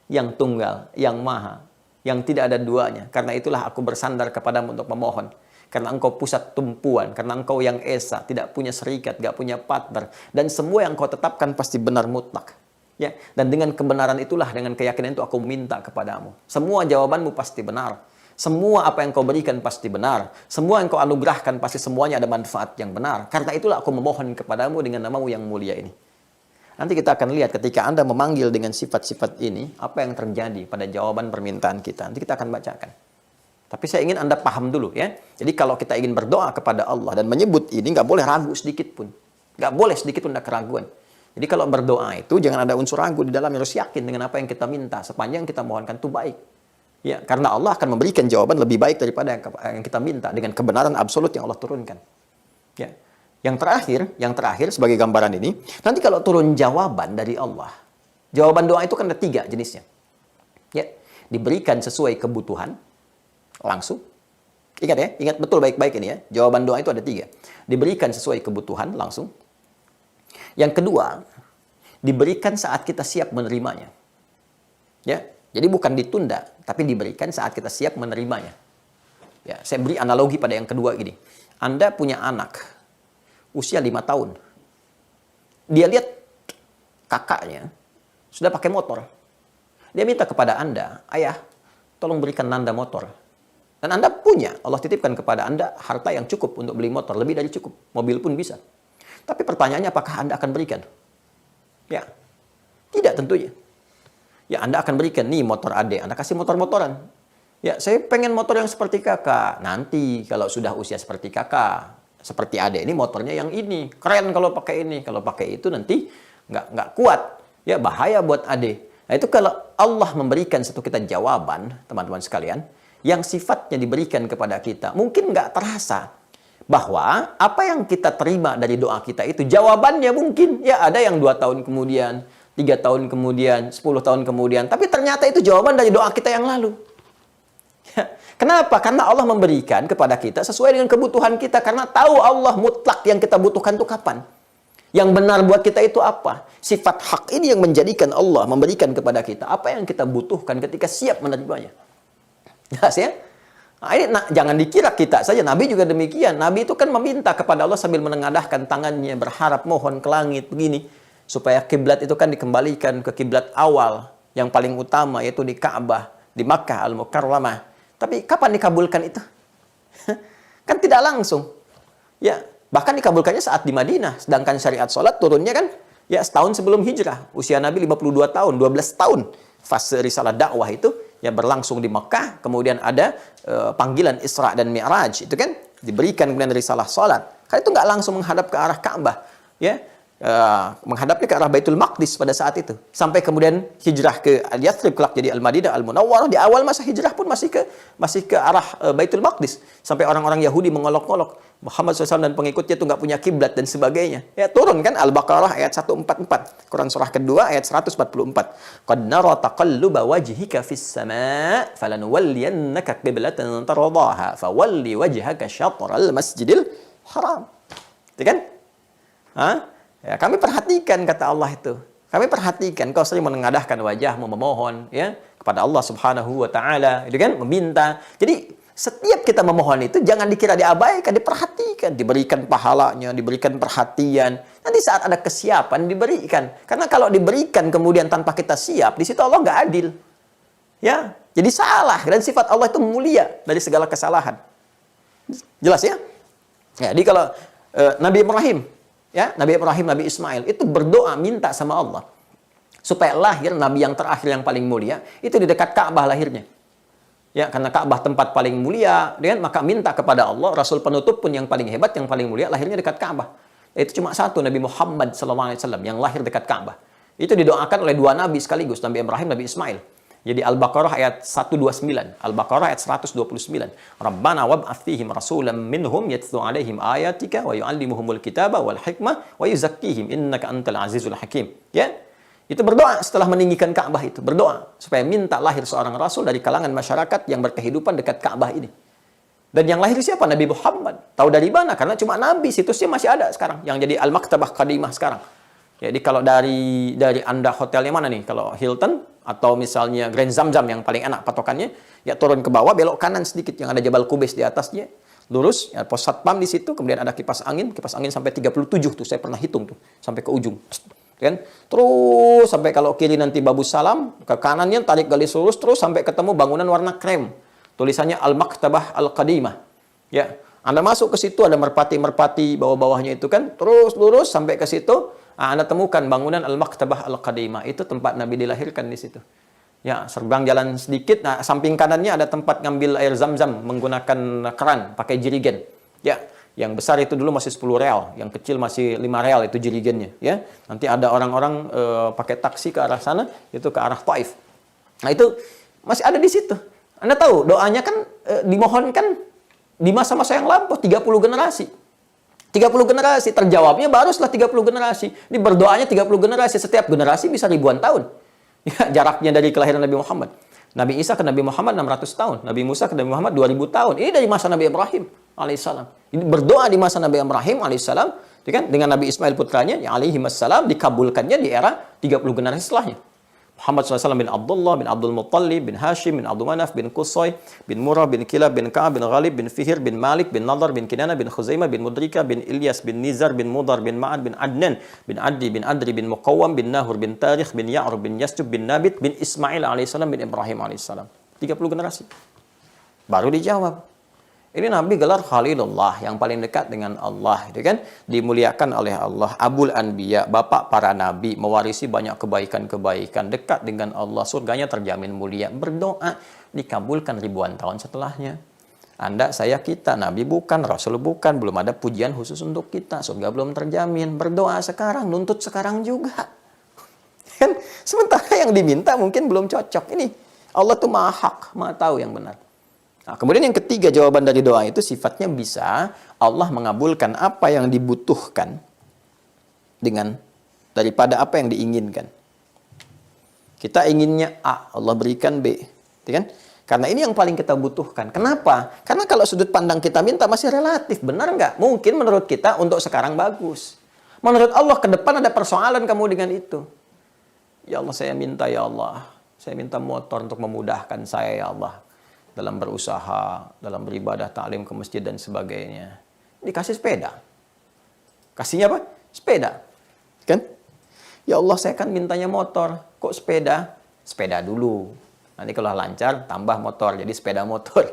Yang tunggal, yang maha, yang tidak ada duanya. Karena itulah aku bersandar kepadamu untuk memohon. Karena engkau pusat tumpuan, karena engkau yang esa, tidak punya serikat, gak punya partner. Dan semua yang kau tetapkan pasti benar mutlak. Ya, dan dengan kebenaran itulah, dengan keyakinan itu aku minta kepadamu. Semua jawabanmu pasti benar. Semua apa yang kau berikan pasti benar. Semua yang kau anugerahkan pasti semuanya ada manfaat yang benar. Karena itulah aku memohon kepadamu dengan namamu yang mulia ini. Nanti kita akan lihat ketika Anda memanggil dengan sifat-sifat ini, apa yang terjadi pada jawaban permintaan kita. Nanti kita akan bacakan. Tapi saya ingin Anda paham dulu ya. Jadi kalau kita ingin berdoa kepada Allah dan menyebut ini, nggak boleh ragu sedikit pun. Nggak boleh sedikit pun ada keraguan. Jadi kalau berdoa itu jangan ada unsur ragu di dalam, harus yakin dengan apa yang kita minta. Sepanjang kita mohonkan itu baik. Ya, karena Allah akan memberikan jawaban lebih baik daripada yang kita minta dengan kebenaran absolut yang Allah turunkan. Ya. Yang terakhir sebagai gambaran ini, nanti kalau turun jawaban dari Allah, jawaban doa itu kan ada 3 jenisnya. Ya, diberikan sesuai kebutuhan langsung. Ingat ya, ingat betul baik-baik ini ya. Jawaban doa itu ada 3. Diberikan sesuai kebutuhan langsung. Yang kedua, diberikan saat kita siap menerimanya. Ya, jadi bukan ditunda, tapi diberikan saat kita siap menerimanya. Ya, saya beri analogi pada yang kedua gini. Anda punya anak usia 5 tahun. Dia lihat kakaknya sudah pakai motor. Dia minta kepada Anda, ayah, tolong berikan Nanda motor. Dan Anda punya, Allah titipkan kepada Anda harta yang cukup untuk beli motor, lebih dari cukup. Mobil pun bisa. Tapi pertanyaannya, apakah Anda akan berikan? Ya, tidak tentunya. Ya, Anda akan berikan, nih motor adik, Anda kasih motor-motoran. Ya, saya pengen motor yang seperti kakak. Nanti kalau sudah usia seperti kakak, seperti adik ini motornya yang ini. Keren kalau pakai ini. Kalau pakai itu nanti nggak kuat. Ya, bahaya buat adik. Nah, itu kalau Allah memberikan satu kita jawaban, teman-teman sekalian, yang sifatnya diberikan kepada kita, mungkin nggak terasa bahwa apa yang kita terima dari doa kita itu, jawabannya mungkin, ya ada yang 2 tahun kemudian, 3 tahun kemudian, 10 tahun kemudian, tapi ternyata itu jawaban dari doa kita yang lalu. Kenapa? Karena Allah memberikan kepada kita sesuai dengan kebutuhan kita. Karena tahu Allah mutlak yang kita butuhkan itu kapan. Yang benar buat kita itu apa? Sifat hak ini yang menjadikan Allah memberikan kepada kita apa yang kita butuhkan ketika siap menerimanya. Jelas ya? Nah, ini jangan dikira kita saja. Nabi juga demikian. Nabi itu kan meminta kepada Allah sambil menengadahkan tangannya, berharap mohon ke langit begini. Supaya kiblat itu kan dikembalikan ke kiblat awal. Yang paling utama yaitu di Ka'bah, di Makkah Al-Mukarramah. Tapi kapan dikabulkan itu? Kan tidak langsung. Ya, bahkan dikabulkannya saat di Madinah. Sedangkan syariat sholat turunnya kan ya setahun sebelum hijrah. Usia Nabi 52 tahun, 12 tahun. Fase risalah dakwah itu ya berlangsung di Mekah. Kemudian ada panggilan Isra dan Mi'raj. Itu kan diberikan kemudian risalah sholat. Kan itu nggak langsung menghadap ke arah Ka'bah. Ya, menghadapnya ke arah Baitul Maqdis pada saat itu. Sampai kemudian hijrah ke Al-Yathrib, kelak jadi Al-Madinah Al-Munawwarah. Di awal masa hijrah pun masih ke arah Baitul Maqdis. Sampai orang-orang Yahudi mengolok-olok Muhammad SAW dan pengikutnya itu nggak punya kiblat dan sebagainya. Ya, turun kan Al-Baqarah ayat 144. Quran surah kedua ayat 144. Qad nara taqalluba wajhika fis sama' falanuwalliyannaka qiblatan tardaha fawalli wajhaka syatral masjidil haram. Itu kan? Ya, kami perhatikan, kata Allah itu. Kami perhatikan kau sering menengadahkan wajahmu memohon ya kepada Allah Subhanahu wa taala, itu kan meminta. Jadi setiap kita memohon itu jangan dikira diabaikan, diperhatikan, diberikan pahalanya, diberikan perhatian. Nanti saat ada kesiapan diberikan. Karena kalau diberikan kemudian tanpa kita siap, di situ Allah nggak adil. Ya, jadi salah, dan sifat Allah itu mulia dari segala kesalahan. Jelas ya? Ya, jadi kalau Nabi Ibrahim, ya, Nabi Ibrahim, Nabi Ismail itu berdoa minta sama Allah supaya lahir Nabi yang terakhir yang paling mulia itu di dekat Ka'bah lahirnya. Ya, karena Ka'bah tempat paling mulia, maka minta kepada Allah, Rasul penutup pun yang paling hebat, yang paling mulia lahirnya dekat Ka'bah. Itu cuma satu, Nabi Muhammad SAW yang lahir dekat Ka'bah. Itu didoakan oleh 2 nabi sekaligus, Nabi Ibrahim, Nabi Ismail. Jadi Al-Baqarah ayat 129, Al-Baqarah ayat 129. Rabbana wab'ats fihim rasulan minhum yatlu 'alaihim ayatika wa yu'allimuhumul kitaba wal hikmah wa yuzakkihim innaka antal azizul hakim. Ya. Itu berdoa setelah meninggikan Ka'bah itu. Berdoa supaya minta lahir seorang Rasul dari kalangan masyarakat yang berkehidupan dekat Ka'bah ini. Dan yang lahir siapa? Nabi Muhammad. Tahu dari mana? Karena cuma Nabi. Situsnya masih ada sekarang. Yang jadi Al-Maktabah Qadimah sekarang. Jadi kalau dari Anda hotelnya mana nih? Kalau Hilton atau misalnya Grand Zamzam yang paling enak patokannya, ya turun ke bawah, belok kanan sedikit. Yang ada Jabal Qubais di atasnya. Lurus, ya, pos satpam di situ. Kemudian ada kipas angin sampai 37 tuh. Saya pernah hitung tuh. Sampai ke ujung. Kan? Terus sampai kalau kiri nanti Babus Salam, ke kanannya tarik garis lurus terus sampai ketemu bangunan warna krem. Tulisannya Al-Maktabah Al-Qadimah. Ya, Anda masuk ke situ ada merpati-merpati bawah-bawahnya itu kan, terus lurus sampai ke situ, Anda temukan bangunan Al-Maktabah Al-Qadimah. Itu tempat Nabi dilahirkan di situ. Ya, seberang jalan sedikit, nah samping kanannya ada tempat ngambil air Zam-Zam menggunakan keran pakai jerigen. Ya, yang besar itu dulu masih 10 real, yang kecil masih 5 real itu jerigennya, ya. Nanti ada orang-orang pakai taksi ke arah sana, itu ke arah Taif. Nah, itu masih ada di situ. Anda tahu, doanya kan dimohonkan di masa-masa yang lampau 30 generasi. 30 generasi terjawabnya baru setelah 30 generasi. Ini berdoanya 30 generasi, setiap generasi bisa ribuan tahun. Ya, jaraknya dari kelahiran Nabi Muhammad. Nabi Isa ke Nabi Muhammad 600 tahun, Nabi Musa ke Nabi Muhammad 2000 tahun. Ini dari masa Nabi Ibrahim alaihissalam. Ini berdoa di masa Nabi Ibrahim alaihissalam, kan, dengan Nabi Ismail putranya yang alaihi wassalam dikabulkannya di era 30 generasi setelahnya. Muhammad SAW bin Abdullah bin Abdul Muttalib bin Hashim bin Abdul Manaf bin Qusay bin Murrah bin Kilab bin Ka'ab bin Ghalib bin Fihir bin Malik bin Nadar bin Kinana bin Khuzaimah bin Mudrika bin Ilyas bin Nizar bin Mudar bin Ma'ad bin Adnan bin Adi bin Adri bin Muqawwam bin Nahur bin Tarikh bin Ya'rub bin Yasjub bin Nabit bin Ismail alaihissalam bin Ibrahim alaihissalam. 30 generasi. Baru dijawab. Ini Nabi gelar Khalilullah, yang paling dekat dengan Allah, gitu kan? Dimuliakan oleh Allah, Abul Anbiya, bapak para nabi, mewarisi banyak kebaikan-kebaikan, dekat dengan Allah, surganya terjamin mulia. Berdoa dikabulkan ribuan tahun setelahnya. Anda, saya, kita, nabi bukan, rasul bukan, belum ada pujian khusus untuk kita, surga belum terjamin. Berdoa sekarang, nuntut sekarang juga. Kan? Sementara yang diminta mungkin belum cocok. Ini Allah tuh Maha Hak, Maha tahu yang benar. Nah, kemudian yang ketiga jawaban dari doa itu sifatnya bisa Allah mengabulkan apa yang dibutuhkan dengan daripada apa yang diinginkan. Kita inginnya A, Allah berikan B, kan? Karena ini yang paling kita butuhkan. Kenapa? Karena kalau sudut pandang kita minta masih relatif, benar nggak? Mungkin menurut kita untuk sekarang bagus. Menurut Allah ke depan ada persoalan kamu dengan itu. Ya Allah, saya minta, ya Allah, saya minta motor untuk memudahkan saya, ya Allah, dalam berusaha, dalam beribadah, taklim ke masjid dan sebagainya. Dikasih sepeda. Kasihnya apa? Sepeda. Kan? Ya Allah, saya kan mintanya motor. Kok sepeda? Sepeda dulu. Nanti kalau lancar, tambah motor. Jadi sepeda motor.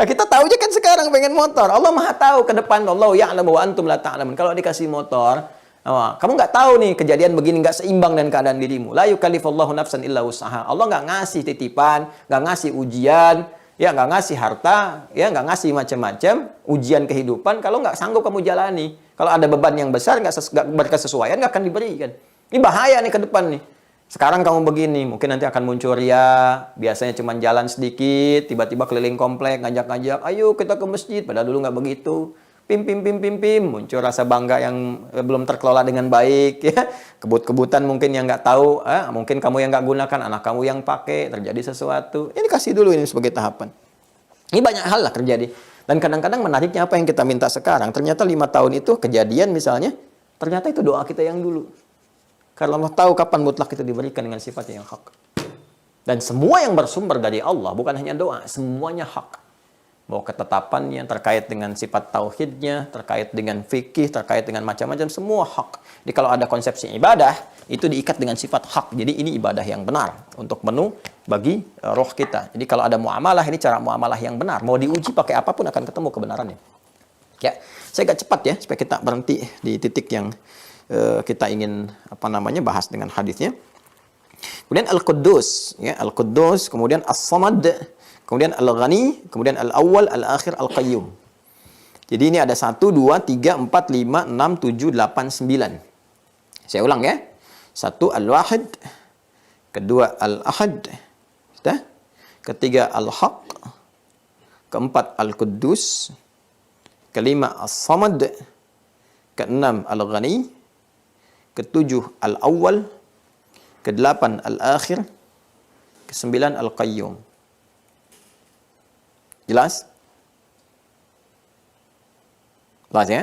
Nah, kita tahu aja kan sekarang pengen motor. Allah Maha tahu ke depan. Allah ya'lamu wa antum la ta'lamun. Kalau dikasih motor, kamu nggak tahu nih kejadian begini nggak seimbang dengan keadaan dirimu. La yukallifullahu nafsan illa usaha. Allah nggak ngasih titipan, nggak ngasih ujian, ya nggak ngasih harta, ya nggak ngasih macam-macam ujian kehidupan kalau nggak sanggup kamu jalani. Kalau ada beban yang besar nggak berkesesuaian nggak akan diberikan. Ini bahaya nih ke depan nih. Sekarang kamu begini, mungkin nanti akan muncul ria. Biasanya cuma jalan sedikit, tiba-tiba keliling komplek, ngajak-ngajak, ayo kita ke masjid. Padahal dulu nggak begitu. Pim, muncul rasa bangga yang belum terkelola dengan baik, ya. Kebut-kebutan mungkin yang nggak tahu, mungkin kamu yang nggak gunakan, anak kamu yang pakai, terjadi sesuatu. Ini kasih dulu ini sebagai tahapan. Ini banyak hal lah terjadi. Dan kadang-kadang menariknya apa yang kita minta sekarang, ternyata 5 tahun itu kejadian misalnya, ternyata itu doa kita yang dulu. Karena Allah tahu kapan mutlak itu diberikan dengan sifatnya yang hak. Dan semua yang bersumber dari Allah, bukan hanya doa, semuanya hak. Bahwa ketetapannya terkait dengan sifat tauhidnya, terkait dengan fikih, terkait dengan macam-macam, semua hak. Jadi kalau ada konsepsi ibadah, itu diikat dengan sifat hak. Jadi ini ibadah yang benar untuk menu bagi roh kita. Jadi kalau ada muamalah, ini cara muamalah yang benar. Mau diuji pakai apapun akan ketemu kebenarannya. Ya, saya agak cepat ya, supaya kita berhenti di titik yang kita ingin bahas dengan hadisnya. Kemudian Al-Quddus, ya, Al-Quddus, kemudian As-Samad, kemudian Al-Ghani, kemudian Al-Awwal, Al-Akhir, Al-Qayyum. Jadi ini ada 1, 2, 3, 4, 5, 6, 7, 8, 9. Saya ulang ya. 1, Al-Wahid. Kedua, Al-Ahad. Ketiga, Al-Haq. Keempat, Al-Quddus. Kelima, As-Samad. Keenam, Al-Ghani. ke-7 Al-Awwal, ke-8 Al-Akhir, ke-9 Al-Qayyum. Jelas? Jelas ya?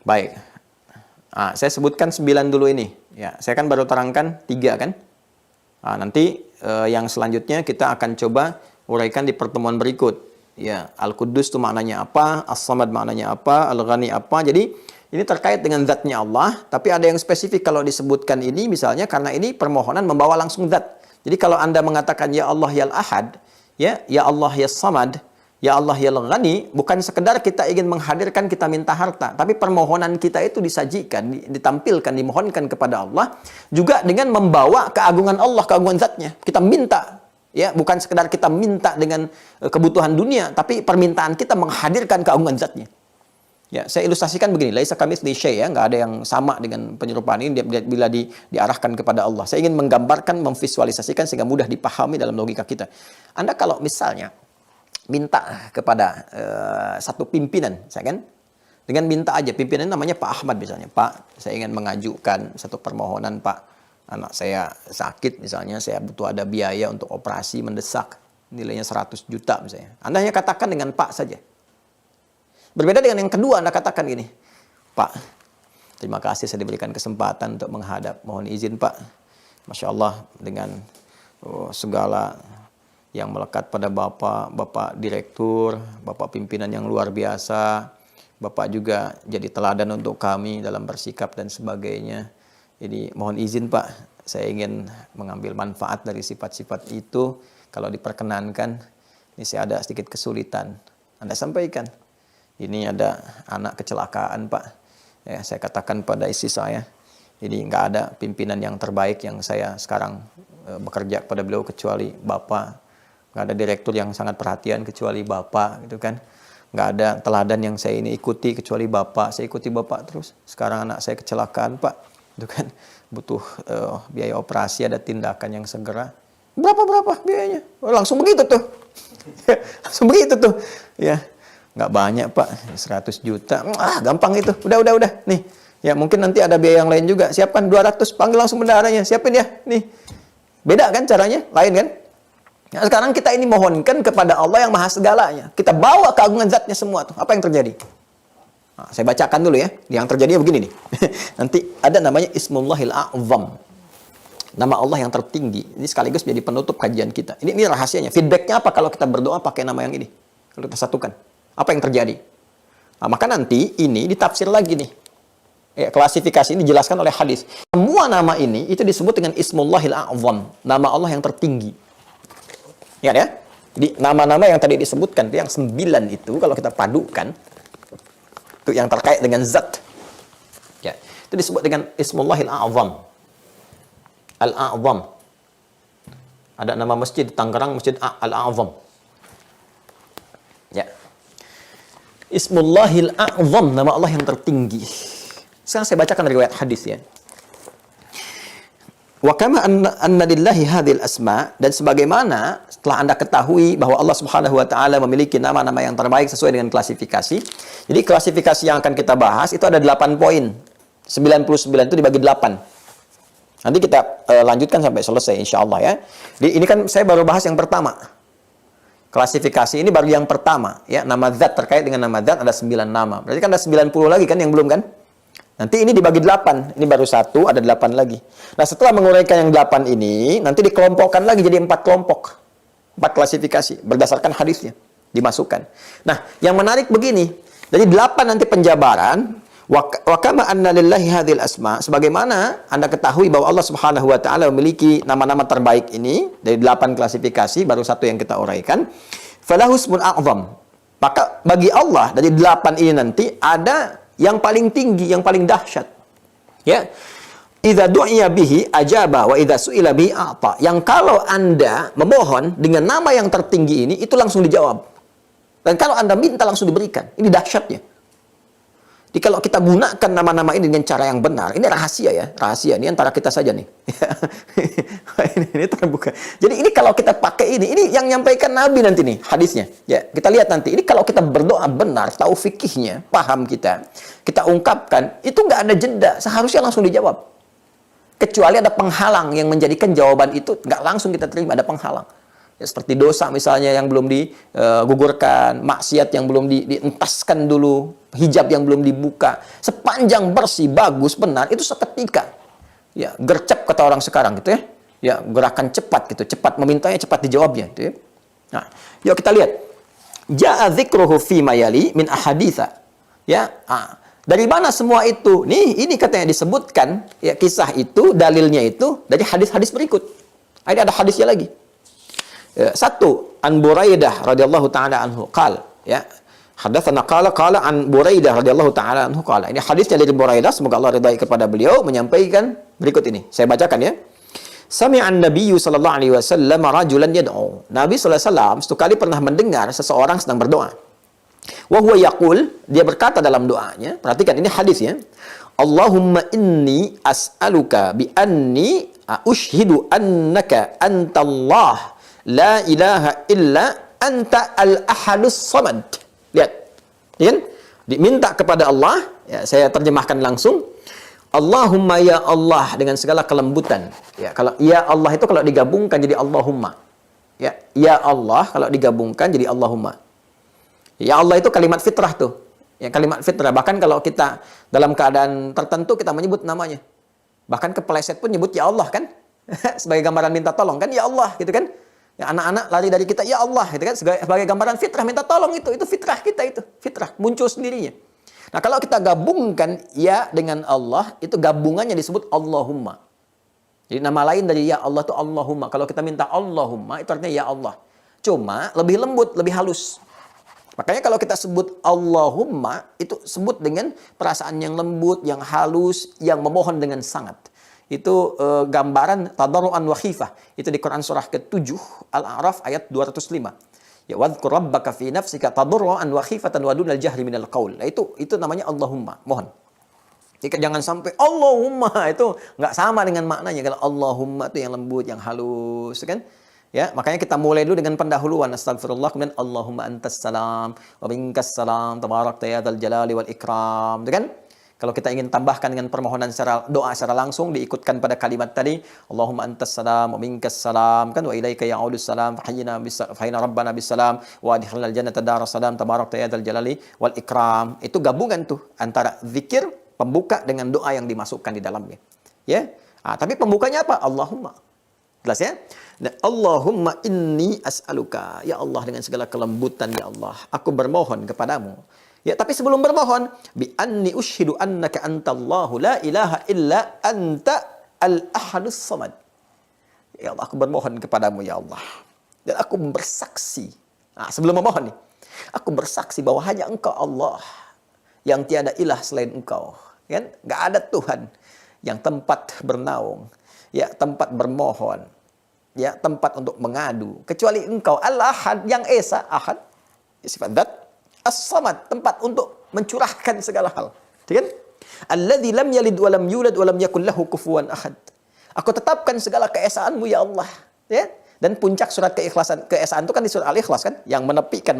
Baik. Saya sebutkan 9 dulu ini. Ya, saya kan baru terangkan 3 kan? Nanti yang selanjutnya kita akan coba uraikan di pertemuan berikut. Ya, Al-Quddus itu maknanya apa? As-Samad maknanya apa? Al-Ghani apa? Jadi ini terkait dengan zatnya Allah, tapi ada yang spesifik kalau disebutkan ini misalnya karena ini permohonan membawa langsung zat. Jadi kalau Anda mengatakan ya Allah ya Al-Ahad, ya Allah ya Samad, ya Allah ya Al-Ghani, bukan sekedar kita ingin menghadirkan, kita minta harta, tapi permohonan kita itu disajikan, ditampilkan, dimohonkan kepada Allah juga dengan membawa keagungan Allah, keagungan zatnya. Kita minta, ya, bukan sekedar kita minta dengan kebutuhan dunia, tapi permintaan kita menghadirkan keagungan zatnya. Ya, saya ilustrasikan begini, laisa kamitslihi syai', ya, nggak ada yang sama dengan penyerupaan ini bila diarahkan kepada Allah. Saya ingin menggambarkan, memvisualisasikan sehingga mudah dipahami dalam logika kita. Anda kalau misalnya minta kepada satu pimpinan, saya kan dengan minta aja, pimpinan namanya Pak Ahmad misalnya, Pak, saya ingin mengajukan satu permohonan, Pak, anak saya sakit misalnya, saya butuh ada biaya untuk operasi mendesak, nilainya 100 juta misalnya. Anda hanya katakan dengan Pak saja. Berbeda dengan yang kedua, Anda katakan gini, Pak, terima kasih saya diberikan kesempatan untuk menghadap. Mohon izin Pak, Masya Allah dengan segala yang melekat pada Bapak Direktur, Bapak pimpinan yang luar biasa, Bapak juga jadi teladan untuk kami dalam bersikap dan sebagainya. Jadi mohon izin Pak, saya ingin mengambil manfaat dari sifat-sifat itu. Kalau diperkenankan, ini saya ada sedikit kesulitan. Anda sampaikan. Ini ada anak kecelakaan Pak. Ya, saya katakan pada istri saya, jadi nggak ada pimpinan yang terbaik yang saya sekarang bekerja kepada beliau kecuali Bapak. Nggak ada direktur yang sangat perhatian kecuali Bapak, gitu kan. Nggak ada teladan yang saya ini ikuti kecuali Bapak. Saya ikuti Bapak terus. Sekarang anak saya kecelakaan Pak, gitu kan. Butuh biaya operasi, ada tindakan yang segera. Berapa biayanya? Langsung begitu tuh. Langsung begitu tuh. Ya. Nggak banyak Pak, 100 juta. Gampang itu. Udah. Nih, ya mungkin nanti ada biaya yang lain juga. Siapkan 200, panggil langsung bendaharanya. Siapin ya. Nih. Beda kan caranya? Lain kan? Nah, sekarang kita ini mohonkan kepada Allah yang maha segalanya. Kita bawa keagungan zatnya semua tuh. Apa yang terjadi? Nah, saya bacakan dulu ya. Yang terjadi begini nih. Nanti ada namanya Ismullahil A'zam. Nama Allah yang tertinggi. Ini sekaligus menjadi penutup kajian kita. Ini rahasianya. Feedbacknya apa kalau kita berdoa pakai nama yang ini? Kalau kita satukan. Apa yang terjadi? Nah, maka nanti ini ditafsir lagi nih. Ya, klasifikasi ini dijelaskan oleh hadis. Semua nama ini itu disebut dengan Ismullahil A'zam. Nama Allah yang tertinggi. Ya. Jadi nama-nama yang tadi disebutkan itu yang 9 itu kalau kita padukan itu yang terkait dengan zat. Ya, itu disebut dengan Ismullahil A'zam. Al-A'zam. Ada nama masjid di Tangerang, Masjid Al-A'zam. Ya. Ismullahil A'zam, nama Allah yang tertinggi. Sekarang saya bacakan riwayat hadis ya. Wa kama anna lillahi hadhil asma, dan sebagaimana setelah Anda ketahui bahwa Allah Subhanahu wa taala memiliki nama-nama yang terbaik sesuai dengan klasifikasi. Jadi klasifikasi yang akan kita bahas itu ada 8 poin. 99 itu dibagi 8. Nanti kita lanjutkan sampai selesai insyaallah ya. Jadi ini kan saya baru bahas yang pertama. Klasifikasi ini baru yang pertama, ya. Nama zat, terkait dengan nama zat ada 9 nama. Berarti kan ada 90 lagi kan yang belum kan? Nanti ini dibagi 8. Ini baru 1, ada 8 lagi. Nah, setelah menguraikan yang 8 ini, nanti dikelompokkan lagi jadi 4 kelompok. 4 klasifikasi berdasarkan hadisnya dimasukkan. Nah, yang menarik begini. Jadi 8 nanti penjabaran. Wa kama anna lillahi hadhil asma, sebagaimana Anda ketahui bahwa Allah Subhanahu wa taala memiliki nama-nama terbaik ini dari 8 klasifikasi, baru 1 yang kita uraikan. Falahu ismun a'zam. Maka bagi Allah dari 8 ini nanti ada yang paling tinggi, yang paling dahsyat. Ya. Idza du'iya bihi ajaba wa idza su'ila bihi a'ta. Yang kalau Anda memohon dengan nama yang tertinggi ini itu langsung dijawab. Dan kalau Anda minta langsung diberikan. Ini dahsyatnya. Jadi kalau kita gunakan nama-nama ini dengan cara yang benar, ini rahasia ya, rahasia. Ini antara kita saja nih. ini terbuka. Jadi ini kalau kita pakai ini yang nyampaikan Nabi nanti nih hadisnya. Ya, kita lihat nanti. Ini kalau kita berdoa benar, tahu fikihnya, paham kita ungkapkan, itu nggak ada jeda, seharusnya langsung dijawab. Kecuali ada penghalang yang menjadikan jawaban itu nggak langsung kita terima, ada penghalang. Ya, seperti dosa misalnya yang belum digugurkan, maksiat yang belum dientaskan dulu, hijab yang belum dibuka. Sepanjang bersih, bagus, benar, itu seketika. Ya, gercep kata orang sekarang gitu ya. Ya, gerakan cepat gitu, cepat memintanya, cepat dijawabnya gitu ya. Nah, yuk kita lihat. Ja'a dzikruhu fi mayali min ahaditsa. Ya, dari mana semua itu? Nih, ini katanya disebutkan ya kisah itu, dalilnya itu dari hadis-hadis berikut. Ini ada hadisnya lagi. Satu, an Buraidah radhiyallahu taala anhu qala, ya. Hadatsana qala an Buraidah radhiyallahu taala anhu qala. Ini hadisnya dari Buraidah, semoga Allah ridai kepada beliau, menyampaikan berikut ini. Saya bacakan ya. Sami'an Nabiyyu sallallahu alaihi wasallam rajulan yad'u. Nabi sallallahu alaihi wasallam satu kali pernah mendengar seseorang sedang berdoa. Wa huwa yaqul, dia berkata dalam doanya, perhatikan ini hadisnya. Allahumma inni as'aluka bi anni ushhidu annaka antallah la ilaha illa anta al-ahadus samad. Lihat. Ya kan? Diminta kepada Allah, ya, saya terjemahkan langsung. Allahumma ya Allah dengan segala kelembutan. Ya, kalau ya Allah itu kalau digabungkan jadi Allahumma. Ya Allah kalau digabungkan jadi Allahumma. Ya Allah itu kalimat fitrah tuh. Ya, kalimat fitrah. Bahkan kalau kita dalam keadaan tertentu kita menyebut namanya. Bahkan kepeleset pun nyebut ya Allah kan? Sebagai gambaran minta tolong kan ya Allah gitu kan? Ya, anak-anak lari dari kita, ya Allah, gitu kan? Sebagai gambaran fitrah, minta tolong itu fitrah kita itu, fitrah, muncul sendirinya. Nah, kalau kita gabungkan ya dengan Allah, itu gabungannya disebut Allahumma. Jadi nama lain dari ya Allah itu Allahumma. Kalau kita minta Allahumma, itu artinya ya Allah. Cuma lebih lembut, lebih halus. Makanya kalau kita sebut Allahumma, itu sebut dengan perasaan yang lembut, yang halus, yang memohon dengan sangat. Itu gambaran tadarruan wa khifah. Itu di Quran surah ke-7 Al-A'raf ayat 205. Ya wadhkur rabbaka fi nafsika tadarruan wa khifatan wa dunal jahri minal qaul. Nah, itu namanya Allahumma, mohon. Jadi jangan sampai Allahumma itu nggak sama dengan maknanya. Kalau Allahumma itu yang lembut, yang halus, kan? Ya, makanya kita mulai dulu dengan pendahuluan astagfirullah, kemudian Allahumma antas salam wa minkas salam tabarakta ya dzal jalali wal ikram, gitu kan? Kalau kita ingin tambahkan dengan permohonan secara doa secara langsung diikutkan pada kalimat tadi Allahumma antas salam wa minkas salam kan wa ilaika ya'udus salam fahina rabbana bis salam wa adkhilnal jannata daras salam tabarakta ya dzal jalali wal ikram. Itu gabungan tuh antara zikir pembuka dengan doa yang dimasukkan di dalamnya. Ya. Tapi pembukanya apa? Allahumma. Jelas ya? Dan Allahumma inni as'aluka, ya Allah dengan segala kelembutan ya Allah, aku bermohon kepadamu. Ya, tapi sebelum bermohon, bi anni usyhidu annaka antallahu la ilaha illa anta al-ahadus samad. Ya Allah, aku bermohon kepadamu ya Allah. Dan aku bersaksi. Nah, sebelum memohon nih, aku bersaksi bahwa hanya Engkau Allah yang tiada ilah selain Engkau. Kan? Enggak ada Tuhan yang tempat bernaung, ya, tempat bermohon, ya, tempat untuk mengadu kecuali Engkau Al-Ahad yang esa, ahad, sifat zat. As-samad, tempat untuk mencurahkan segala hal. Kan? Alladzi lam yalid wa lam yulad wa lam yakul lahu kufuwan ahad. Aku tetapkan segala keesaanmu ya Allah. Ya? Dan puncak surat keesaan itu kan di surat Al-Ikhlas kan, yang menepikan,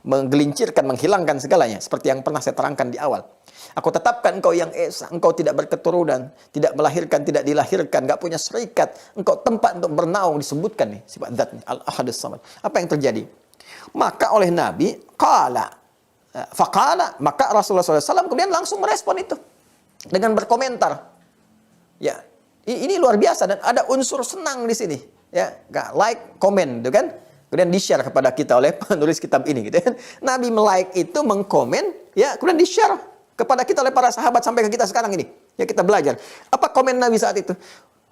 menggelincirkan, menghilangkan segalanya seperti yang pernah saya terangkan di awal. Aku tetapkan Engkau yang esa, Engkau tidak berketurunan, tidak melahirkan, tidak dilahirkan, enggak punya serikat. Engkau tempat untuk bernaung, disebutkan nih sifat zat nih, Al-Ahadus Samad. Apa yang terjadi? Maka oleh Nabi faqala, maka Rasulullah SAW kemudian langsung merespon itu dengan berkomentar. Ya, ini luar biasa dan ada unsur senang di sini. Ya, like, komen, itu kan? Kemudian di-share kepada kita oleh penulis kitab ini, gitu kan? Nabi like itu, mengkomen, ya, kemudian di-share kepada kita oleh para sahabat sampai ke kita sekarang ini. Ya, kita belajar. Apa komen Nabi saat itu?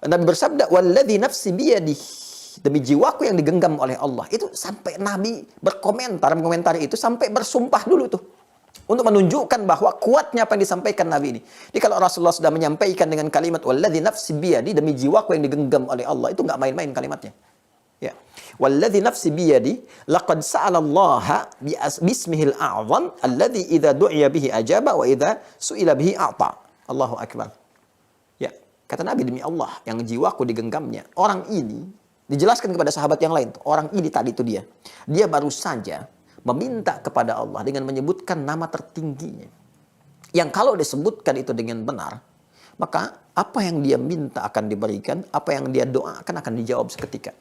Nabi bersabda, "Walladzi nafsi biyadihi." Demi jiwaku yang digenggam oleh Allah. Itu sampai Nabi mengomentari itu sampai bersumpah dulu tuh. Untuk menunjukkan bahwa kuatnya apa yang disampaikan Nabi ini. Jadi kalau Rasulullah sudah menyampaikan dengan kalimat walladzi nafsi biyadi, demi jiwaku yang digenggam oleh Allah, itu enggak main-main kalimatnya. Ya. Walladzi nafsi biyadi laqad sa'ala Allah bismihil a'zam alladzi idza du'iya bihi ajaba wa idza su'ila bihi a'ta. Allahu akbar. Ya, kata Nabi, demi Allah yang jiwaku digenggamnya, orang ini dijelaskan kepada sahabat yang lain. Orang ini tadi itu dia. Dia baru saja meminta kepada Allah dengan menyebutkan nama tertingginya. Yang kalau disebutkan itu dengan benar, maka apa yang dia minta akan diberikan, apa yang dia doakan akan dijawab seketika.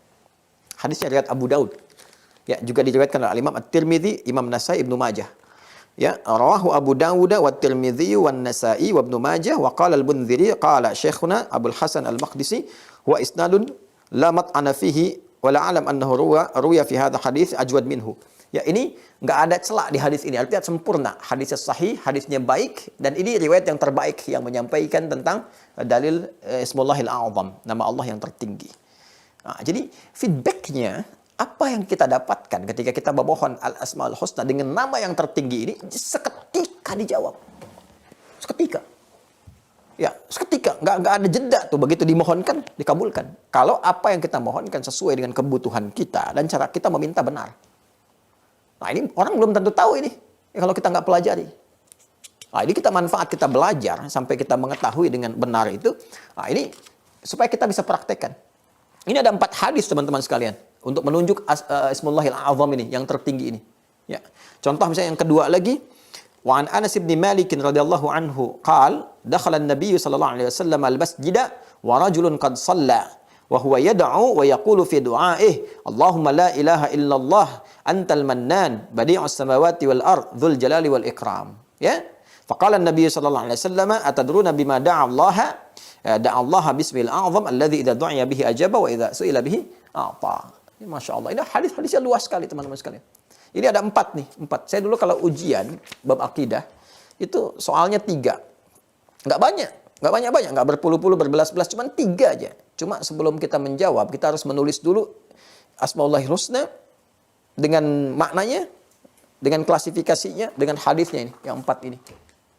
Hadisnya riwayat Abu Daud. Ya, juga diriwayatkan oleh Imam At-Tirmidzi, Imam Nasai, Ibnu Majah. Ya, rawahu Abu Dawud wa Tirmidzi wa Nasai wa Ibnu Majah wa qala Al-Bunziri qala Syekhuna Abdul Hasan Al-Maqdisi wa isnadun la mat'ana fihi wa la alam annahu ruya fi hadha hadits ajwad minhu. Ya, ini nggak ada celak di hadis ini. Artinya sempurna. Hadisnya sahih, hadisnya baik, dan ini riwayat yang terbaik yang menyampaikan tentang dalil Ismullahil A'zam, nama Allah yang tertinggi. Nah, jadi feedbacknya, apa yang kita dapatkan ketika kita memohon Al-Asmaul Husna dengan nama yang tertinggi ini, seketika dijawab. Seketika. Ya, seketika. Nggak ada jeda tuh. Begitu dimohonkan, dikabulkan. Kalau apa yang kita mohonkan sesuai dengan kebutuhan kita dan cara kita meminta benar. Nah, ini orang belum tentu tahu ini ya, kalau kita nggak pelajari. Nah, ini kita manfaat, kita belajar sampai kita mengetahui dengan benar itu. Nah, ini supaya kita bisa praktekkan. Ini ada 4 hadis teman-teman sekalian untuk menunjuk Ismullahil A'zam ini yang tertinggi ini. Ya. Contoh misalnya yang kedua lagi, wa an Anas bin Malik radhiyallahu anhu qala dakhala an-nabiy sallallahu alaihi wasallam al-masjida wa rajulun qad shalla wa huwa yad'u wa yaqulu fi du'a'ihi Allahumma la ilaha illallah antal mannan badi'us samawati wal ard dzul jalali wal ikram. Ya, faqala an-nabiy sallallahu alaihi wasallam atadruna bima da'a Allah bismil a'zam alladzi idza du'iya bihi ajaba wa idza su'ila bihi a'ta. Ini Masya Allah, ini hadis-hadisnya luas sekali teman-teman sekalian. Ini ada 4 nih, 4. Saya dulu kalau ujian bab akidah itu soalnya 3. Enggak banyak, enggak berpuluh-puluh, berbelas-belas, cuma 3 aja. Cuma sebelum kita menjawab, kita harus menulis dulu Asmaullahil Husna dengan maknanya, dengan klasifikasinya, dengan hadisnya ini, yang 4 ini.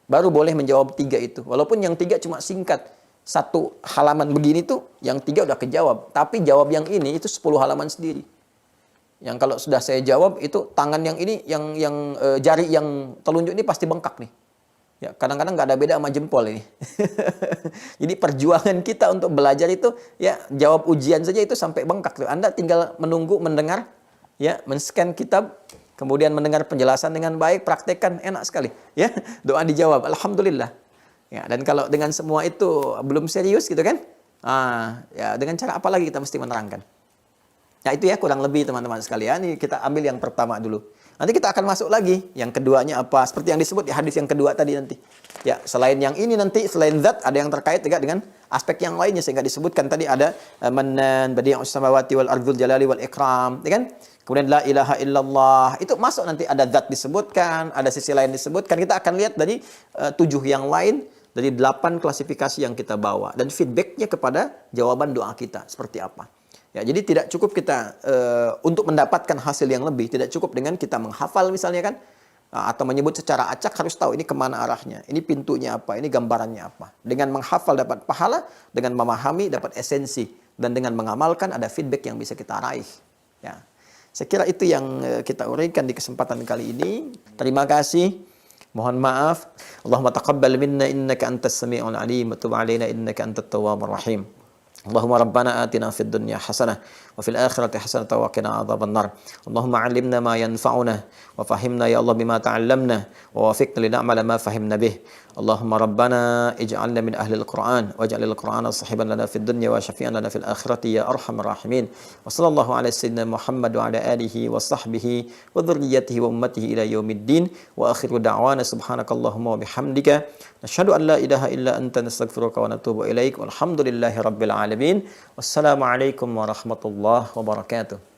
Baru boleh menjawab 3 itu. Walaupun yang 3 cuma singkat. 1 halaman begini tuh, yang 3 udah kejawab. Tapi jawab yang ini itu 10 halaman sendiri. Yang kalau sudah saya jawab itu tangan yang ini, yang jari yang telunjuk ini pasti bengkak nih. Ya, kadang-kadang nggak ada beda sama jempol ini. Jadi perjuangan kita untuk belajar itu, ya jawab ujian saja itu sampai bengkak tuh. Anda tinggal menunggu, mendengar, ya men-scan kitab, kemudian mendengar penjelasan dengan baik, praktekkan, enak sekali. Ya, doa dijawab, alhamdulillah. Ya, dan kalau dengan semua itu belum serius gitu kan? Ya dengan cara apa lagi kita mesti menerangkan? Ya itu ya kurang lebih teman-teman sekalian. Ini kita ambil yang pertama dulu. Nanti kita akan masuk lagi. Yang keduanya apa? Seperti yang disebut di hadis yang kedua tadi nanti. Ya, selain yang ini nanti, selain zat, ada yang terkait juga dengan aspek yang lainnya. Sehingga disebutkan tadi ada Mannan, Badi'us samawati wal ardhul jalali wal ikram. Ya kan? Kemudian la ilaha illallah. Itu masuk nanti ada zat disebutkan, ada sisi lain disebutkan. Kita akan lihat dari 7 yang lain, dari 8 klasifikasi yang kita bawa. Dan feedbacknya kepada jawaban doa kita. Seperti apa. Ya, jadi tidak cukup kita untuk mendapatkan hasil yang lebih, tidak cukup dengan kita menghafal misalnya kan, atau menyebut secara acak, harus tahu ini kemana arahnya, ini pintunya apa, ini gambarannya apa. Dengan menghafal dapat pahala, dengan memahami dapat esensi, dan dengan mengamalkan ada feedback yang bisa kita raih. Ya, saya kira itu yang kita uraikan di kesempatan kali ini. Terima kasih. Mohon maaf. Allahumma taqabbal minna innaka antas sami'ul alim wa tub alaina innaka antat tawwabur rahim. Allahumma rabbana atina fid dunya hasanah wa fil akhirati hasanah wa qina adzaban nar. Allahumma 'allimna ma yanfa'una wa fahimna ya Allah bima ta'allamna wa wafiqna li na'mala ma fahimna bih. Allahumma rabbana ij'alna min ahli al-Qur'an waj'alil Qur'ana sahiban lana fid dunya wa syafi'an lana fil akhirati ya arhamar rahimin. Wa sallallahu ala sayyidina Muhammad wa ala alihi wa sahbihi wa dhurriyyatihi wa ummatihi ila yaumiddin wa akhiru da'wana subhanakallahumma wa bihamdika nashhadu an la ilaha illa anta nastaghfiruka wa natubu ilaik walhamdulillahi rabbil alamin. Wassalamualaikum warahmatullahi wabarakatuh.